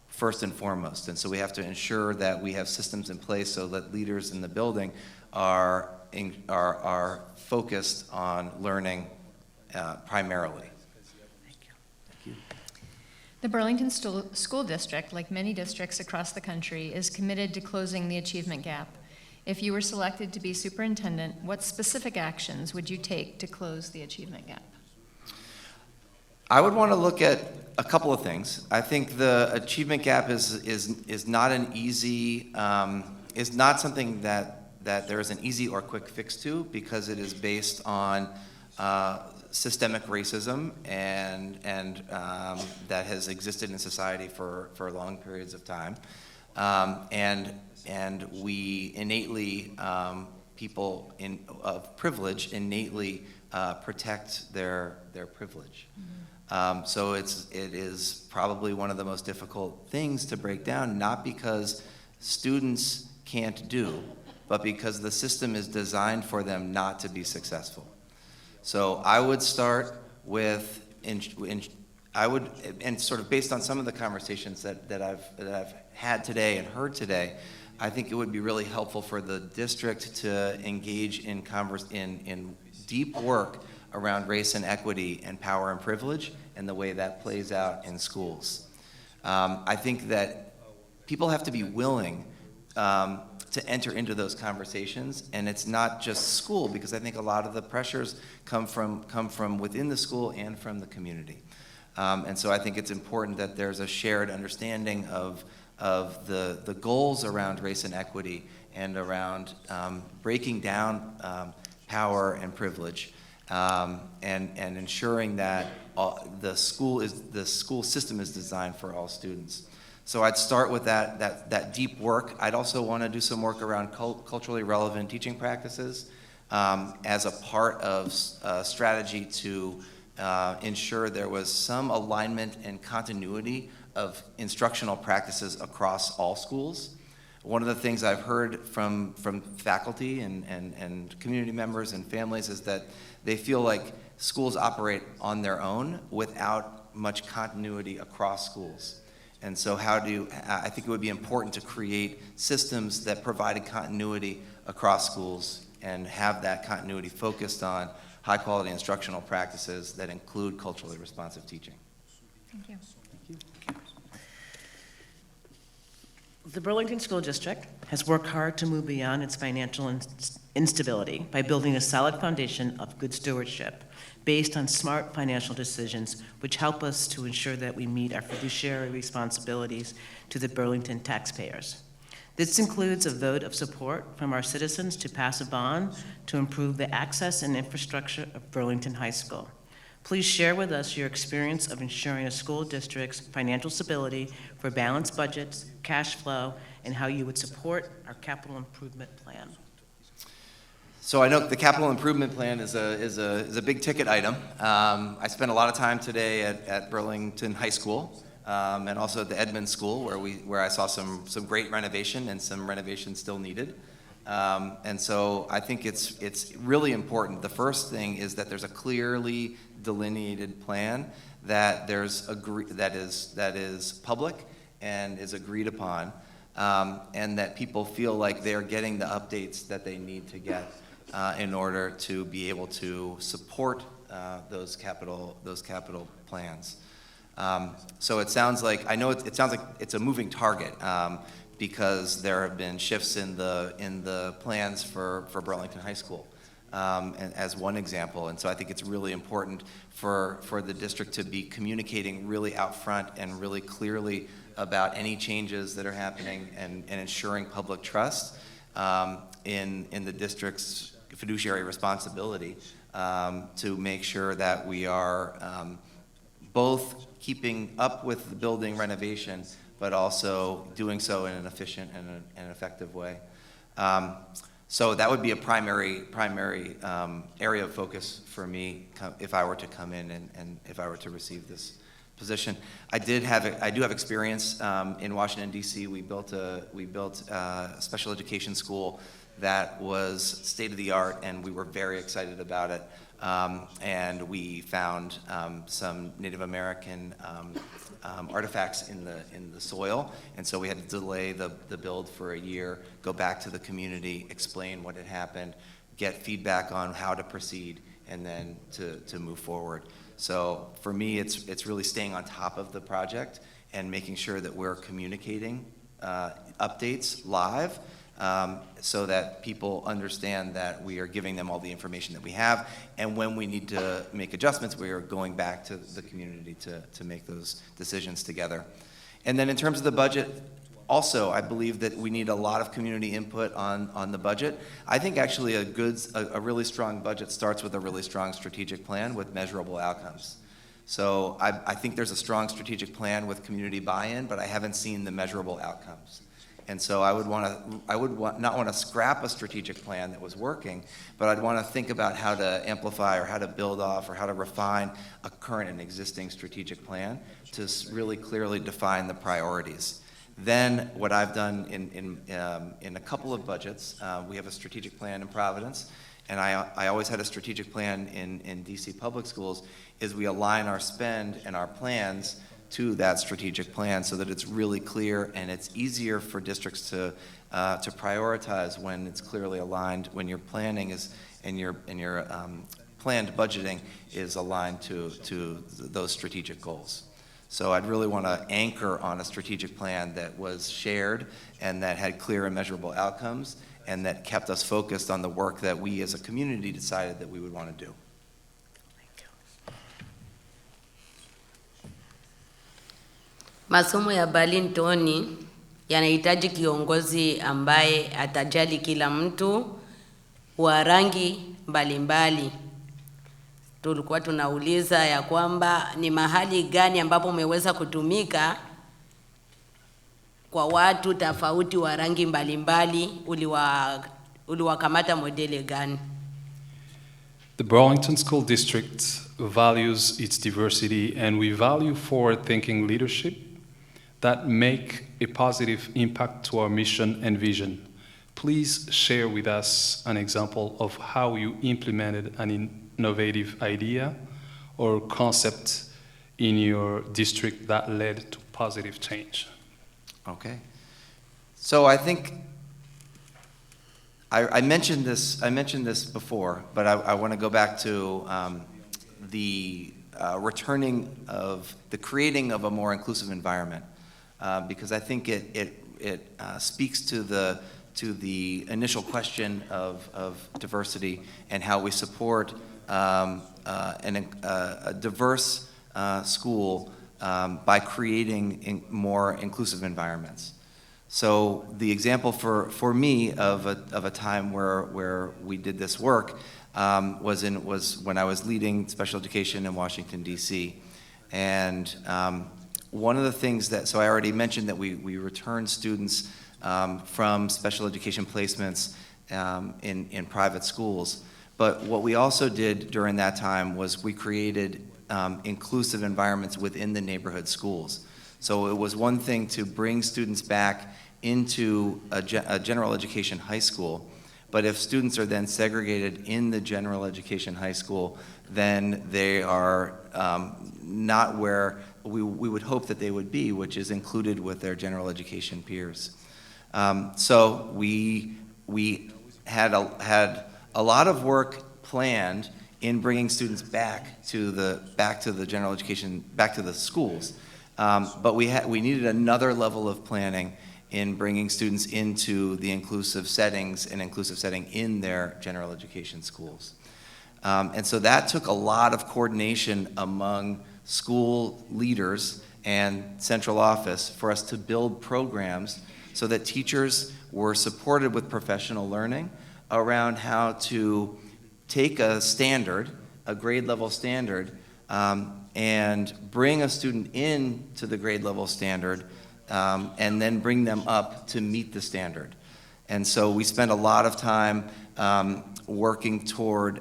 S11: first and foremost. And so we have to ensure that we have systems in place so that leaders in the building are focused on learning primarily. Thank you.
S4: The Burlington School District, like many districts across the country, is committed to closing the achievement gap. If you were selected to be superintendent, what specific actions would you take to close the achievement gap?
S11: I would want to look at a couple of things. I think the achievement gap is not an easy, is not something that there is an easy or quick fix to, because it is based on systemic racism and that has existed in society for long periods of time. And we innately, people of privilege innately protect their privilege. So it is probably one of the most difficult things to break down, not because students can't do, but because the system is designed for them not to be successful. So I would start with, and sort of based on some of the conversations that I've had today and heard today, I think it would be really helpful for the district to engage in deep work around race and equity and power and privilege and the way that plays out in schools. I think that people have to be willing to enter into those conversations, and it's not just school, because I think a lot of the pressures come from within the school and from the community. And so I think it's important that there's a shared understanding of the goals around race and equity and around breaking down power and privilege, and ensuring that the school system is designed for all students. So I'd start with that deep work. I'd also want to do some work around culturally relevant teaching practices as a part of a strategy to ensure there was some alignment and continuity of instructional practices across all schools. One of the things I've heard from faculty and community members and families is that they feel like schools operate on their own without much continuity across schools. And so I think it would be important to create systems that provided continuity across schools and have that continuity focused on high quality instructional practices that include culturally responsive teaching.
S4: Thank you.
S5: The Burlington School District has worked hard to move beyond its financial instability by building a solid foundation of good stewardship based on smart financial decisions, which help us to ensure that we meet our fiduciary responsibilities to the Burlington taxpayers. This includes a vote of support from our citizens to pass a bond to improve the access and infrastructure of Burlington High School. Please share with us your experience of ensuring a school district's financial stability for balanced budgets, cash flow, and how you would support our capital improvement plan.
S11: So I know the capital improvement plan is a big ticket item. I spent a lot of time today at Burlington High School and also at the Edmonds School, where I saw some great renovation and some renovation still needed. And so I think it's really important. The first thing is that there's a clearly delineated plan that is public and is agreed upon, and that people feel like they're getting the updates that they need to get in order to be able to support those capital plans. So it sounds like it sounds like it's a moving target because there have been shifts in the plans for Burlington High School, and as one example. And so I think it's really important for the district to be communicating really out front and really clearly about any changes that are happening and ensuring public trust in the district's fiduciary responsibility to make sure that we are both keeping up with the building renovation, but also doing so in an efficient and an effective way. So that would be a primary area of focus for me if I were to come in and if I were to receive this position. I do have experience in Washington D.C. We built a special education school that was state of the art, and we were very excited about it. And we found some Native American artifacts in the soil, and so we had to delay the build for a year, go back to the community, explain what had happened, get feedback on how to proceed, and then to move forward. So for me, it's really staying on top of the project and making sure that we're communicating updates live, so that people understand that we are giving them all the information that we have, and when we need to make adjustments, we are going back to the community to make those decisions together. And then in terms of the budget, Also, I believe that we need a lot of community input on the budget. I think actually a really strong budget starts with a really strong strategic plan with measurable outcomes. So I think there's a strong strategic plan with community buy-in, but I haven't seen the measurable outcomes. And so I would not want to scrap a strategic plan that was working, but I'd want to think about how to amplify or how to build off or how to refine a current and existing strategic plan to really clearly define the priorities. Then what I've done in a couple of budgets, we have a strategic plan in Providence, and I always had a strategic plan in DC public schools, is we align our spend and our plans to that strategic plan so that it's really clear and it's easier for districts to prioritize when it's clearly aligned, when your planning is and your planned budgeting is aligned to those strategic goals. So I'd really want to anchor on a strategic plan that was shared and that had clear and measurable outcomes and that kept us focused on the work that we as a community decided that we would want to do.
S3: Masomo ya Burlington yanahitaji kiongozi ambaye atajali kila mtu wa rangi mbalimbali. Tulikuwa tunauliza ya kwamba ni mahali gani ambapo umeweza kutumika kwa watu tofauti wa rangi mbalimbali, uliwakamata modele gani?
S2: The Burlington School District values its diversity, and we value forward-thinking leadership that make a positive impact to our mission and vision. Please share with us an example of how you implemented an innovative idea or concept in your district that led to positive change.
S11: Okay. So I think I mentioned this before, but I want to go back to the creating of a more inclusive environment, because I think it speaks to the initial question of diversity and how we support a diverse school by creating more inclusive environments. So the example for me of a time where we did this work was when I was leading special education in Washington, D.C. And one of the things so I already mentioned that we returned students from special education placements in private schools. But what we also did during that time was we created inclusive environments within the neighborhood schools. So it was one thing to bring students back into a general education high school, but if students are then segregated in the general education high school, then they are not where we would hope that they would be, which is included with their general education peers. So we had a lot of work planned in bringing students back to the general education, back to the schools. But we needed another level of planning in bringing students into the inclusive settings and inclusive setting in their general education schools. And so that took a lot of coordination among school leaders and central office for us to build programs so that teachers were supported with professional learning around how to take a standard, a grade level standard, and bring a student into the grade level standard and then bring them up to meet the standard. And so we spent a lot of time working toward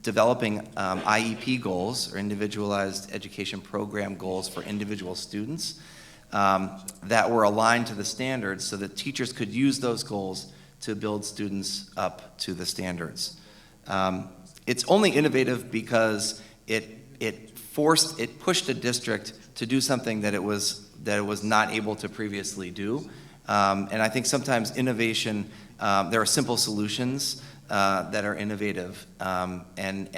S11: developing IEP goals, or individualized education program goals for individual students that were aligned to the standards so that teachers could use those goals to build students up to the standards. It's only innovative because it pushed a district to do something that it was not able to previously do. And I think sometimes innovation, there are simple solutions that are innovative, and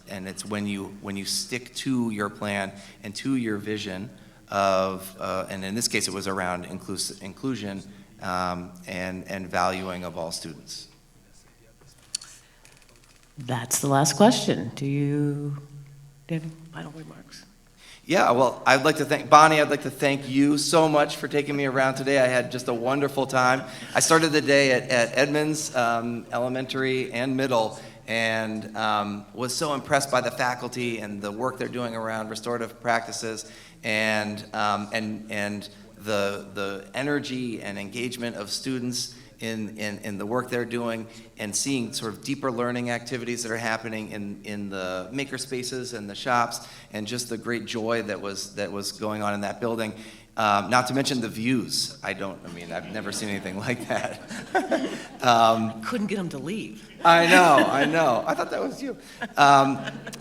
S11: it's when you stick to your plan and to your vision of, and in this case it was around inclusion and valuing of all students.
S5: That's the last question. Do you have final remarks?
S11: Yeah, well, I'd like to thank Bonnie. I'd like to thank you so much for taking me around today. I had just a wonderful time. I started the day at Edmonds Elementary and Middle, and was so impressed by the faculty and the work they're doing around restorative practices, and the energy and engagement of students in the work they're doing, and seeing sort of deeper learning activities that are happening in the maker spaces and the shops, and just the great joy that was going on in that building. Not to mention the views. I've never seen anything like that.
S5: Couldn't get them to leave.
S11: I know. I thought that was you.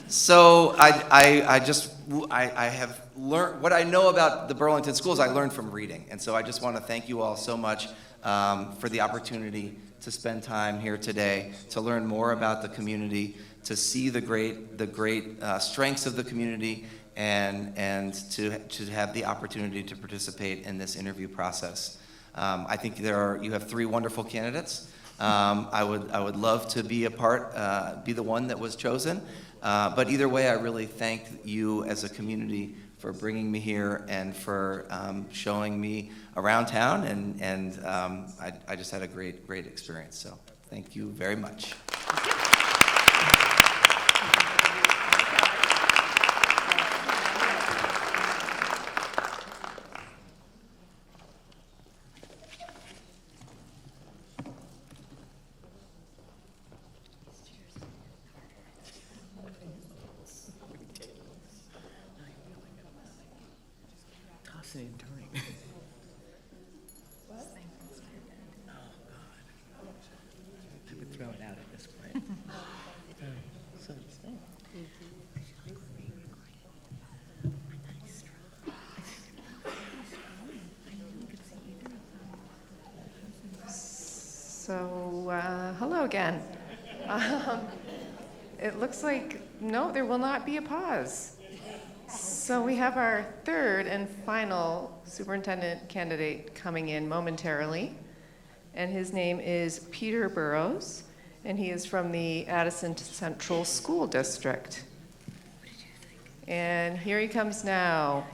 S11: So I have learned what I know about the Burlington schools. I learned from reading, and so I just want to thank you all so much for the opportunity to spend time here today, to learn more about the community, to see the great strengths of the community, and to have the opportunity to participate in this interview process. I think you have 3 wonderful candidates. I would love to be be the one that was chosen. But either way, I really thank you as a community for bringing me here and for showing me around town, and I just had a great experience. So thank you very much.
S5: Tossing and turning. What? Oh, God. I would throw it out at this point. So
S7: hello again. It looks like, no, there will not be a pause. So we have our 3rd and final superintendent candidate coming in momentarily, and his name is Peter Burrows, and he is from the Addison Central School District. And here he comes now.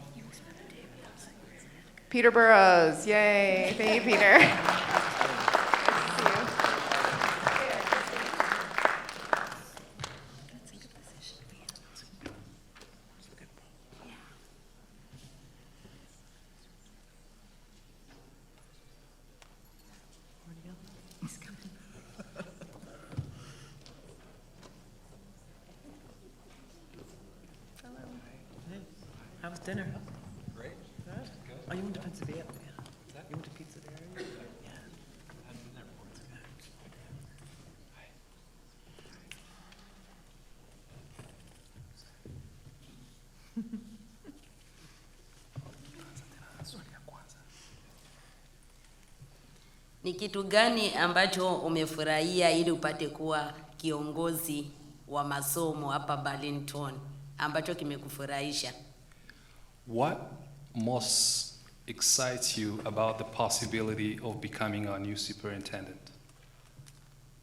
S7: Peter Burrows, yay, thank you, Peter.
S5: How was dinner? Great. Good? Oh, you went to Pennsylvania? Yeah. You went to Pizza Dairy? Yeah. I haven't been there before.
S3: Ni kitu gani ambacho umefurahia ili upate kuwa kiongozi wa masomo hapa Burlington ambacho kimekufurahisha?
S2: What most excites you about the possibility of becoming our new superintendent?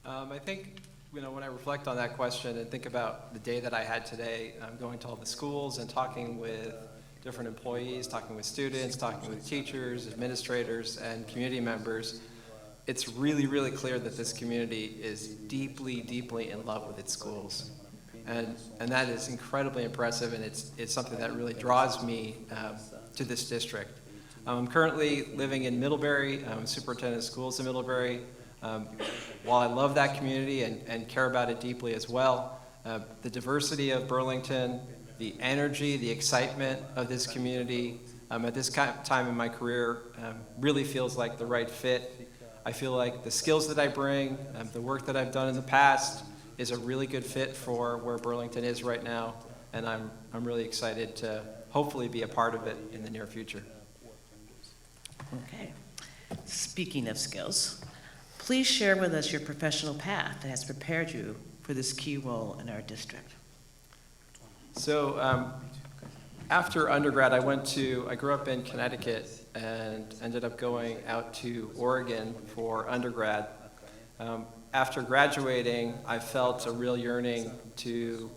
S12: I think, when I reflect on that question and think about the day that I had today, going to all the schools and talking with different employees, talking with students, talking with teachers, administrators, and community members, it's really, really clear that this community is deeply, deeply in love with its schools. And that is incredibly impressive, and it's something that really draws me to this district. I'm currently living in Middlebury. I'm superintendent of schools in Middlebury. While I love that community and care about it deeply as well, the diversity of Burlington, the energy, the excitement of this community at this time in my career really feels like the right fit. I feel like the skills that I bring, the work that I've done in the past, is a really good fit for where Burlington is right now, and I'm really excited to hopefully be a part of it in the near future.
S5: Okay. Speaking of skills, please share with us your professional path that has prepared you for this key role in our district.
S12: So after undergrad, I grew up in Connecticut and ended up going out to Oregon for undergrad. After graduating, I felt a real yearning to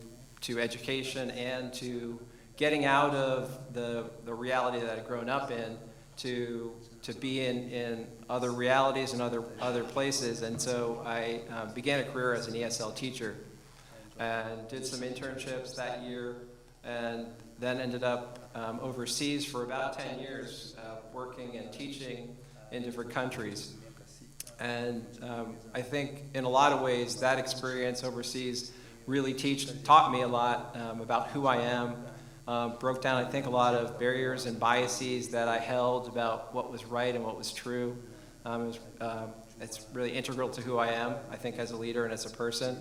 S12: education and to getting out of the reality that I'd grown up in to be in other realities and other places. And so I began a career as an ESL teacher and did some internships that year, and then ended up overseas for about 10 years working and teaching in different countries. And I think in a lot of ways that experience overseas really taught me a lot about who I am, broke down, I think, a lot of barriers and biases that I held about what was right and what was true. It's really integral to who I am, I think, as a leader and as a person.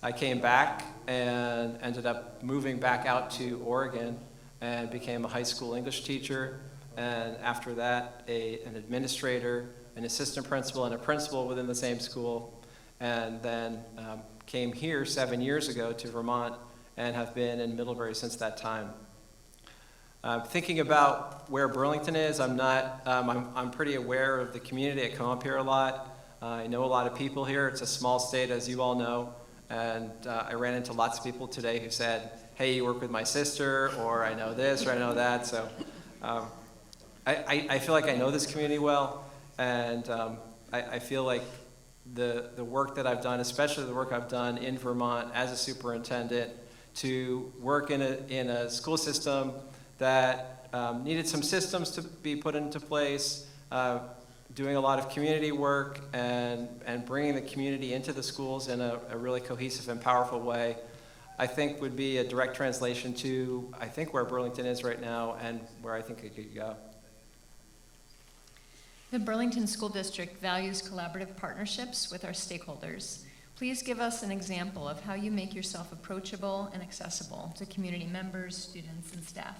S12: I came back and ended up moving back out to Oregon and became a high school English teacher, and after that, an administrator, an assistant principal, and a principal within the same school, and then came here 7 years ago to Vermont and have been in Middlebury since that time. Thinking about where Burlington is, I'm pretty aware of the community. I come up here a lot. I know a lot of people here. It's a small state, as you all know, and I ran into lots of people today who said, hey, you work with my sister, or I know this, or I know that. So I feel like I know this community well, and I feel like the work that I've done, especially the work I've done in Vermont as a superintendent, to work in a school system that needed some systems to be put into place, doing a lot of community work and bringing the community into the schools in a really cohesive and powerful way, I think would be a direct translation to, I think, where Burlington is right now and where I think it could go.
S4: The Burlington School District values collaborative partnerships with our stakeholders. Please give us an example of how you make yourself approachable and accessible to community members, students, and staff.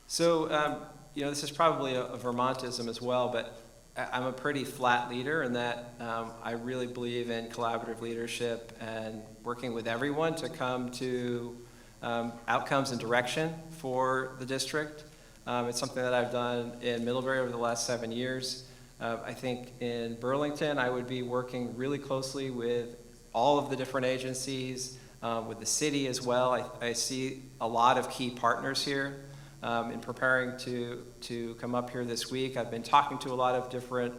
S12: So, this is probably a Vermontism as well, but I'm a pretty flat leader in that I really believe in collaborative leadership and working with everyone to come to outcomes and direction for the district. It's something that I've done in Middlebury over the last 7 years. I think in Burlington, I would be working really closely with all of the different agencies, with the city as well. I see a lot of key partners here. In preparing to come up here this week, I've been talking to a lot of different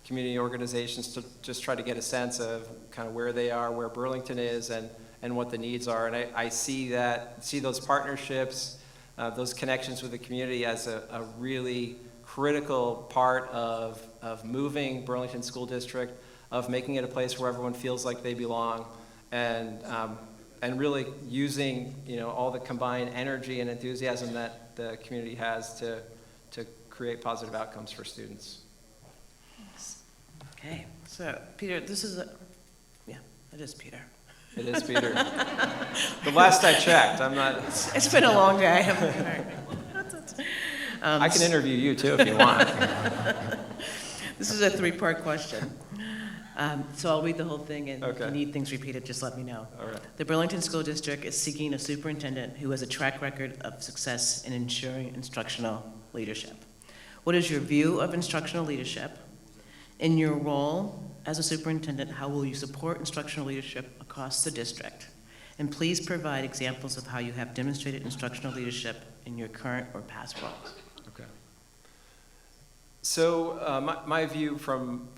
S12: community organizations to just try to get a sense of kind of where they are, where Burlington is, and what the needs are. And I see those partnerships, those connections with the community as a really critical part of moving Burlington School District, of making it a place where everyone feels like they belong, and really using all the combined energy and enthusiasm that the community has to create positive outcomes for students.
S5: Okay, so Peter, it is Peter.
S12: It is Peter. The last I checked, I'm not.
S5: It's been a long day.
S12: I can interview you too if you want.
S5: This is a three-part question. So I'll read the whole thing, and if you need things repeated, just let me know.
S12: All right.
S5: The Burlington School District is seeking a superintendent who has a track record of success in ensuring instructional leadership. What is your view of instructional leadership? In your role as a superintendent, how will you support instructional leadership across the district? And please provide examples of how you have demonstrated instructional leadership in your current or past roles.
S12: Okay. So my view from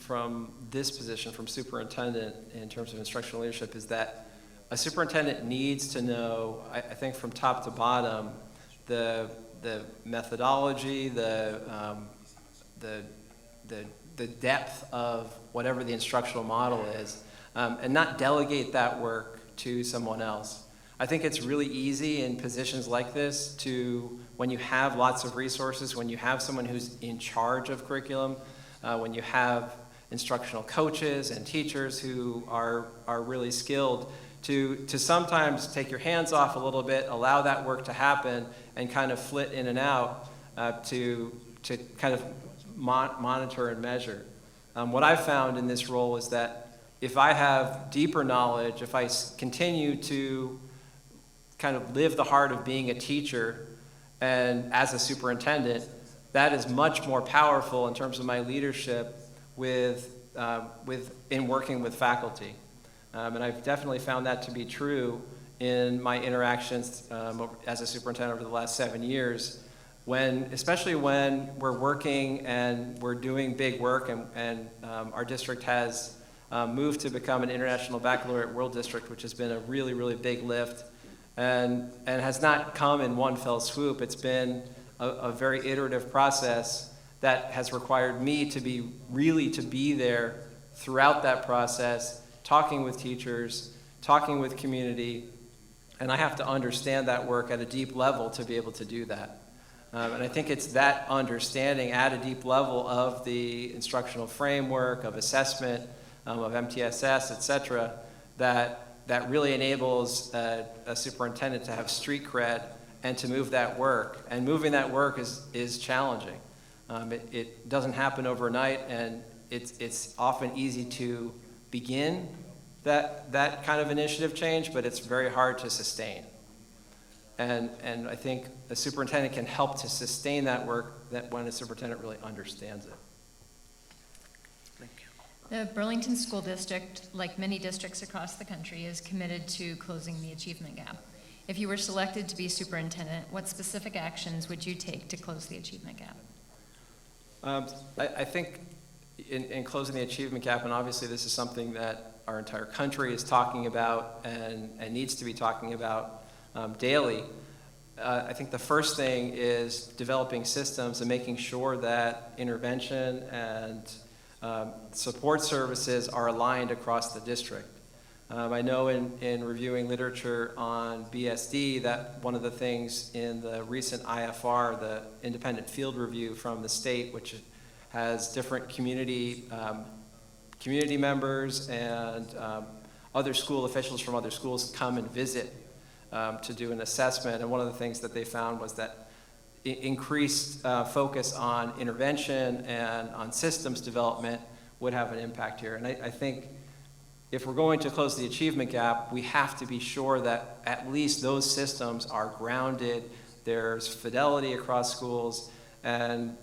S12: this position, from superintendent, in terms of instructional leadership, is that a superintendent needs to know, I think from top to bottom, the methodology, the depth of whatever the instructional model is, and not delegate that work to someone else. I think it's really easy in positions like this to, when you have lots of resources, when you have someone who's in charge of curriculum, when you have instructional coaches and teachers who are really skilled, to sometimes take your hands off a little bit, allow that work to happen, and kind of flit in and out to kind of monitor and measure. What I've found in this role is that if I have deeper knowledge, if I continue to kind of live the heart of being a teacher and as a superintendent, that is much more powerful in terms of my leadership in working with faculty. And I've definitely found that to be true in my interactions as a superintendent over the last 7 years, especially when we're working and we're doing big work, and our district has moved to become an International Baccalaureate World District, which has been a really, really big lift, and has not come in one fell swoop. It's been a very iterative process that has required me to be there throughout that process, talking with teachers, talking with community, and I have to understand that work at a deep level to be able to do that. And I think it's that understanding at a deep level of the instructional framework, of assessment, of MTSS, et cetera, that really enables a superintendent to have street cred and to move that work. And moving that work is challenging. It doesn't happen overnight, and it's often easy to begin that kind of initiative change, but it's very hard to sustain. And I think a superintendent can help to sustain that work when a superintendent really understands it.
S4: The Burlington School District, like many districts across the country, is committed to closing the achievement gap. If you were selected to be superintendent, what specific actions would you take to close the achievement gap?
S12: I think in closing the achievement gap, and obviously this is something that our entire country is talking about and needs to be talking about daily, I think the first thing is developing systems and making sure that intervention and support services are aligned across the district. I know in reviewing literature on BSD that one of the things in the recent IFR, the independent field review from the state, which has different community members and other school officials from other schools come and visit to do an assessment, and one of the things that they found was that increased focus on intervention and on systems development would have an impact here. And I think if we're going to close the achievement gap, we have to be sure that at least those systems are grounded, there's fidelity across schools, and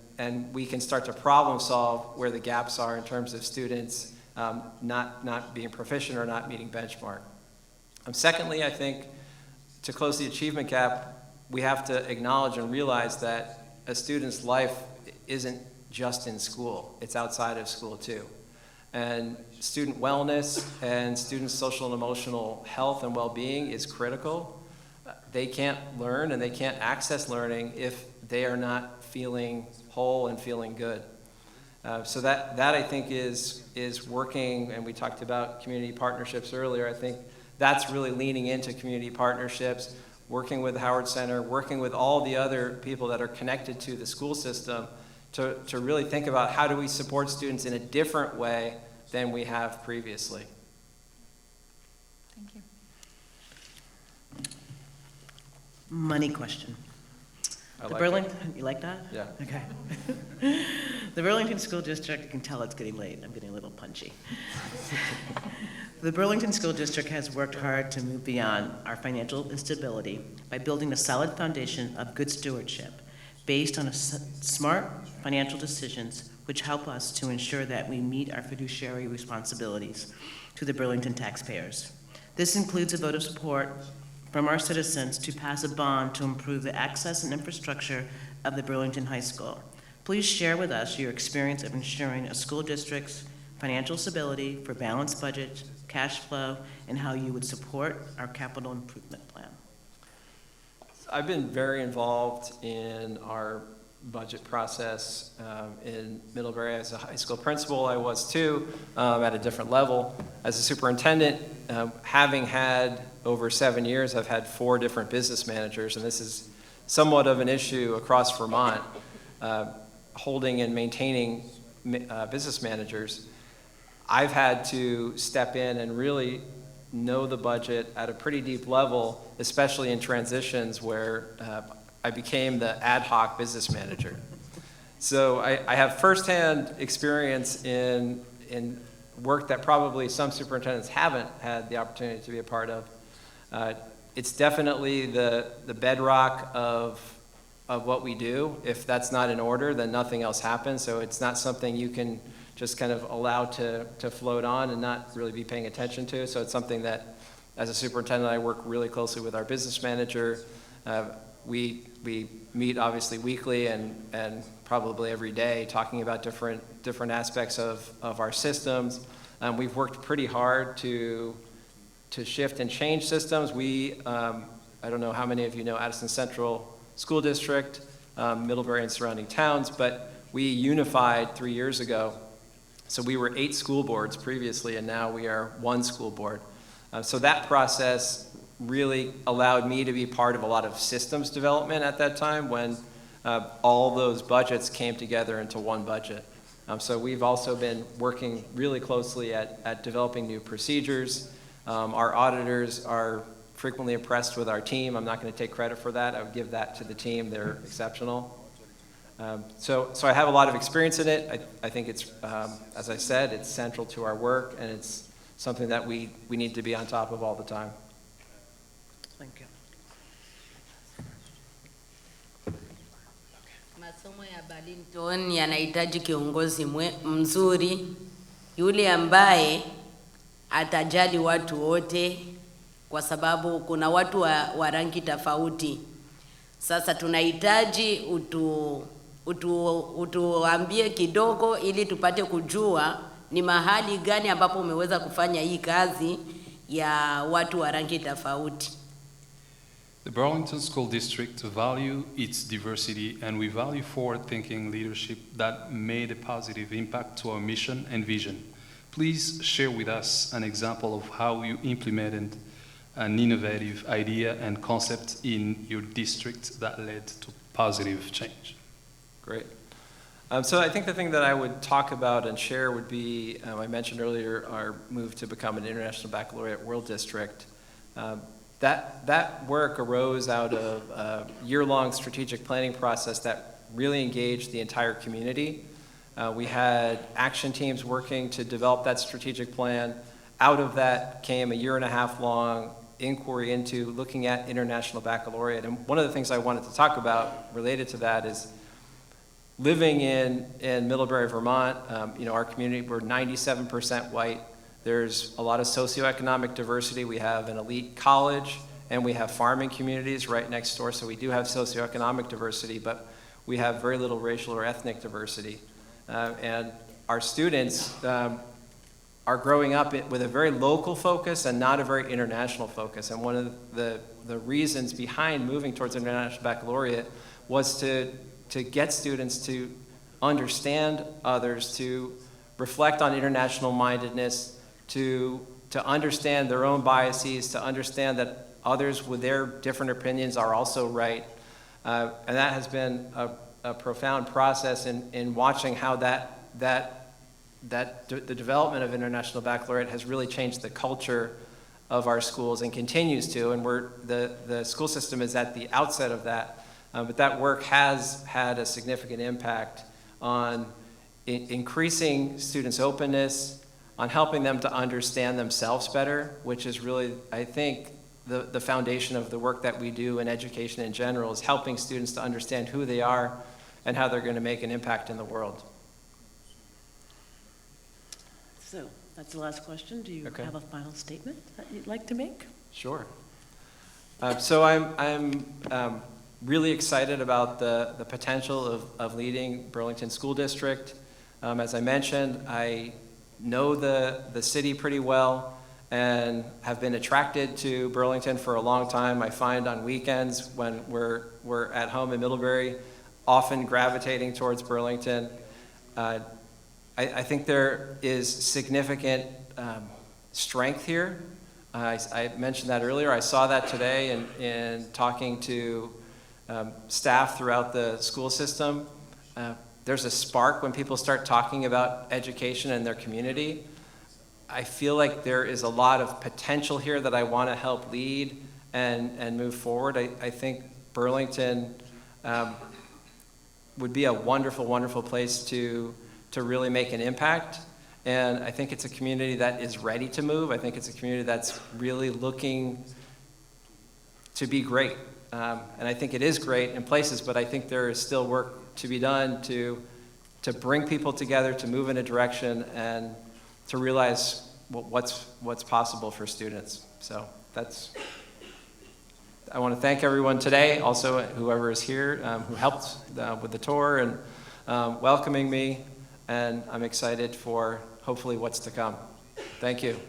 S12: we can start to problem solve where the gaps are in terms of students not being proficient or not meeting benchmark. Secondly, I think to close the achievement gap, we have to acknowledge and realize that a student's life isn't just in school, it's outside of school too. And student wellness and student social and emotional health and well-being is critical. They can't learn and they can't access learning if they are not feeling whole and feeling good. So that I think is working, and we talked about community partnerships earlier. I think that's really leaning into community partnerships, working with Howard Center, working with all the other people that are connected to the school system to really think about how do we support students in a different way than we have previously.
S4: Thank you.
S5: Money question. You like that?
S12: Yeah.
S5: Okay. The Burlington School District, you can tell it's getting late. I'm getting a little punchy. The Burlington School District has worked hard to move beyond our financial instability by building a solid foundation of good stewardship based on smart financial decisions which help us to ensure that we meet our fiduciary responsibilities to the Burlington taxpayers. This includes a vote of support from our citizens to pass a bond to improve the access and infrastructure of the Burlington High School. Please share with us your experience of ensuring a school district's financial stability for balanced budget, cash flow, and how you would support our capital improvement plan.
S12: I've been very involved in our budget process in Middlebury as a high school principal. I was too, at a different level. As a superintendent, having had over 7 years, I've had 4 different business managers, and this is somewhat of an issue across Vermont, holding and maintaining business managers. I've had to step in and really know the budget at a pretty deep level, especially in transitions where I became the ad hoc business manager. So I have firsthand experience in work that probably some superintendents haven't had the opportunity to be a part of. It's definitely the bedrock of what we do. If that's not in order, then nothing else happens. So it's not something you can just kind of allow to float on and not really be paying attention to. So it's something that as a superintendent, I work really closely with our business manager. We meet obviously weekly and probably every day, talking about different aspects of our systems. We've worked pretty hard to shift and change systems. I don't know how many of you know Addison Central School District, Middlebury and surrounding towns, but we unified 3 years ago. So we were 8 school boards previously, and now we are 1 school board. So that process really allowed me to be part of a lot of systems development at that time when all those budgets came together into one budget. So we've also been working really closely at developing new procedures. Our auditors are frequently impressed with our team. I'm not going to take credit for that. I would give that to the team. They're exceptional. So I have a lot of experience in it. I think it's, as I said, it's central to our work, and it's something that we need to be on top of all the time.
S5: Thank you.
S3: Masomo ya Burlington yanahitaji kiongozi mzuri, yule ambaye atajali watu wote, kwa sababu kuna watu wa rangi tofauti. Sasa tunahitaji utuambie kidogo ili tupate kujua ni mahali gani ambapo umeweza kufanya hii kazi ya watu wa rangi tofauti.
S2: The Burlington School District value its diversity, and we value forward-thinking leadership that made a positive impact to our mission and vision. Please share with us an example of how you implemented an innovative idea and concept in your district that led to positive change.
S12: Great. So I think the thing that I would talk about and share would be, I mentioned earlier our move to become an International Baccalaureate World District. That work arose out of a year-long strategic planning process that really engaged the entire community. We had action teams working to develop that strategic plan. Out of that came a 1.5 year long inquiry into looking at International Baccalaureate. And one of the things I wanted to talk about related to that is living in Middlebury, Vermont. Our community, we're 97% white. There's a lot of socioeconomic diversity. We have an elite college, and we have farming communities right next door, so we do have socioeconomic diversity, but we have very little racial or ethnic diversity. And our students are growing up with a very local focus and not a very international focus. And one of the reasons behind moving towards International Baccalaureate was to get students to understand others, to reflect on international mindedness, to understand their own biases, to understand that others with their different opinions are also right. And that has been a profound process in watching how the development of International Baccalaureate has really changed the culture of our schools and continues to, and the school system is at the outset of that. But that work has had a significant impact on increasing students' openness, on helping them to understand themselves better, which is really, I think, the foundation of the work that we do in education in general, is helping students to understand who they are and how they're going to make an impact in the world.
S5: So that's the last question. Do you
S12: Okay.
S5: have a final statement that you'd like to make?
S12: Sure. So I'm really excited about the potential of leading Burlington School District. As I mentioned, I know the city pretty well and have been attracted to Burlington for a long time. I find on weekends when we're at home in Middlebury, often gravitating towards Burlington. I think there is significant strength here. I mentioned that earlier. I saw that today in talking to staff throughout the school system. There's a spark when people start talking about education in their community. I feel like there is a lot of potential here that I want to help lead and move forward. I think Burlington would be a wonderful, wonderful place to really make an impact. And I think it's a community that is ready to move. I think it's a community that's really looking to be great. And I think it is great in places, but I think there is still work to be done to bring people together, to move in a direction, and to realize what's possible for students. So I want to thank everyone today, also whoever is here who helped with the tour and welcoming me, and I'm excited for hopefully what's to come. Thank you.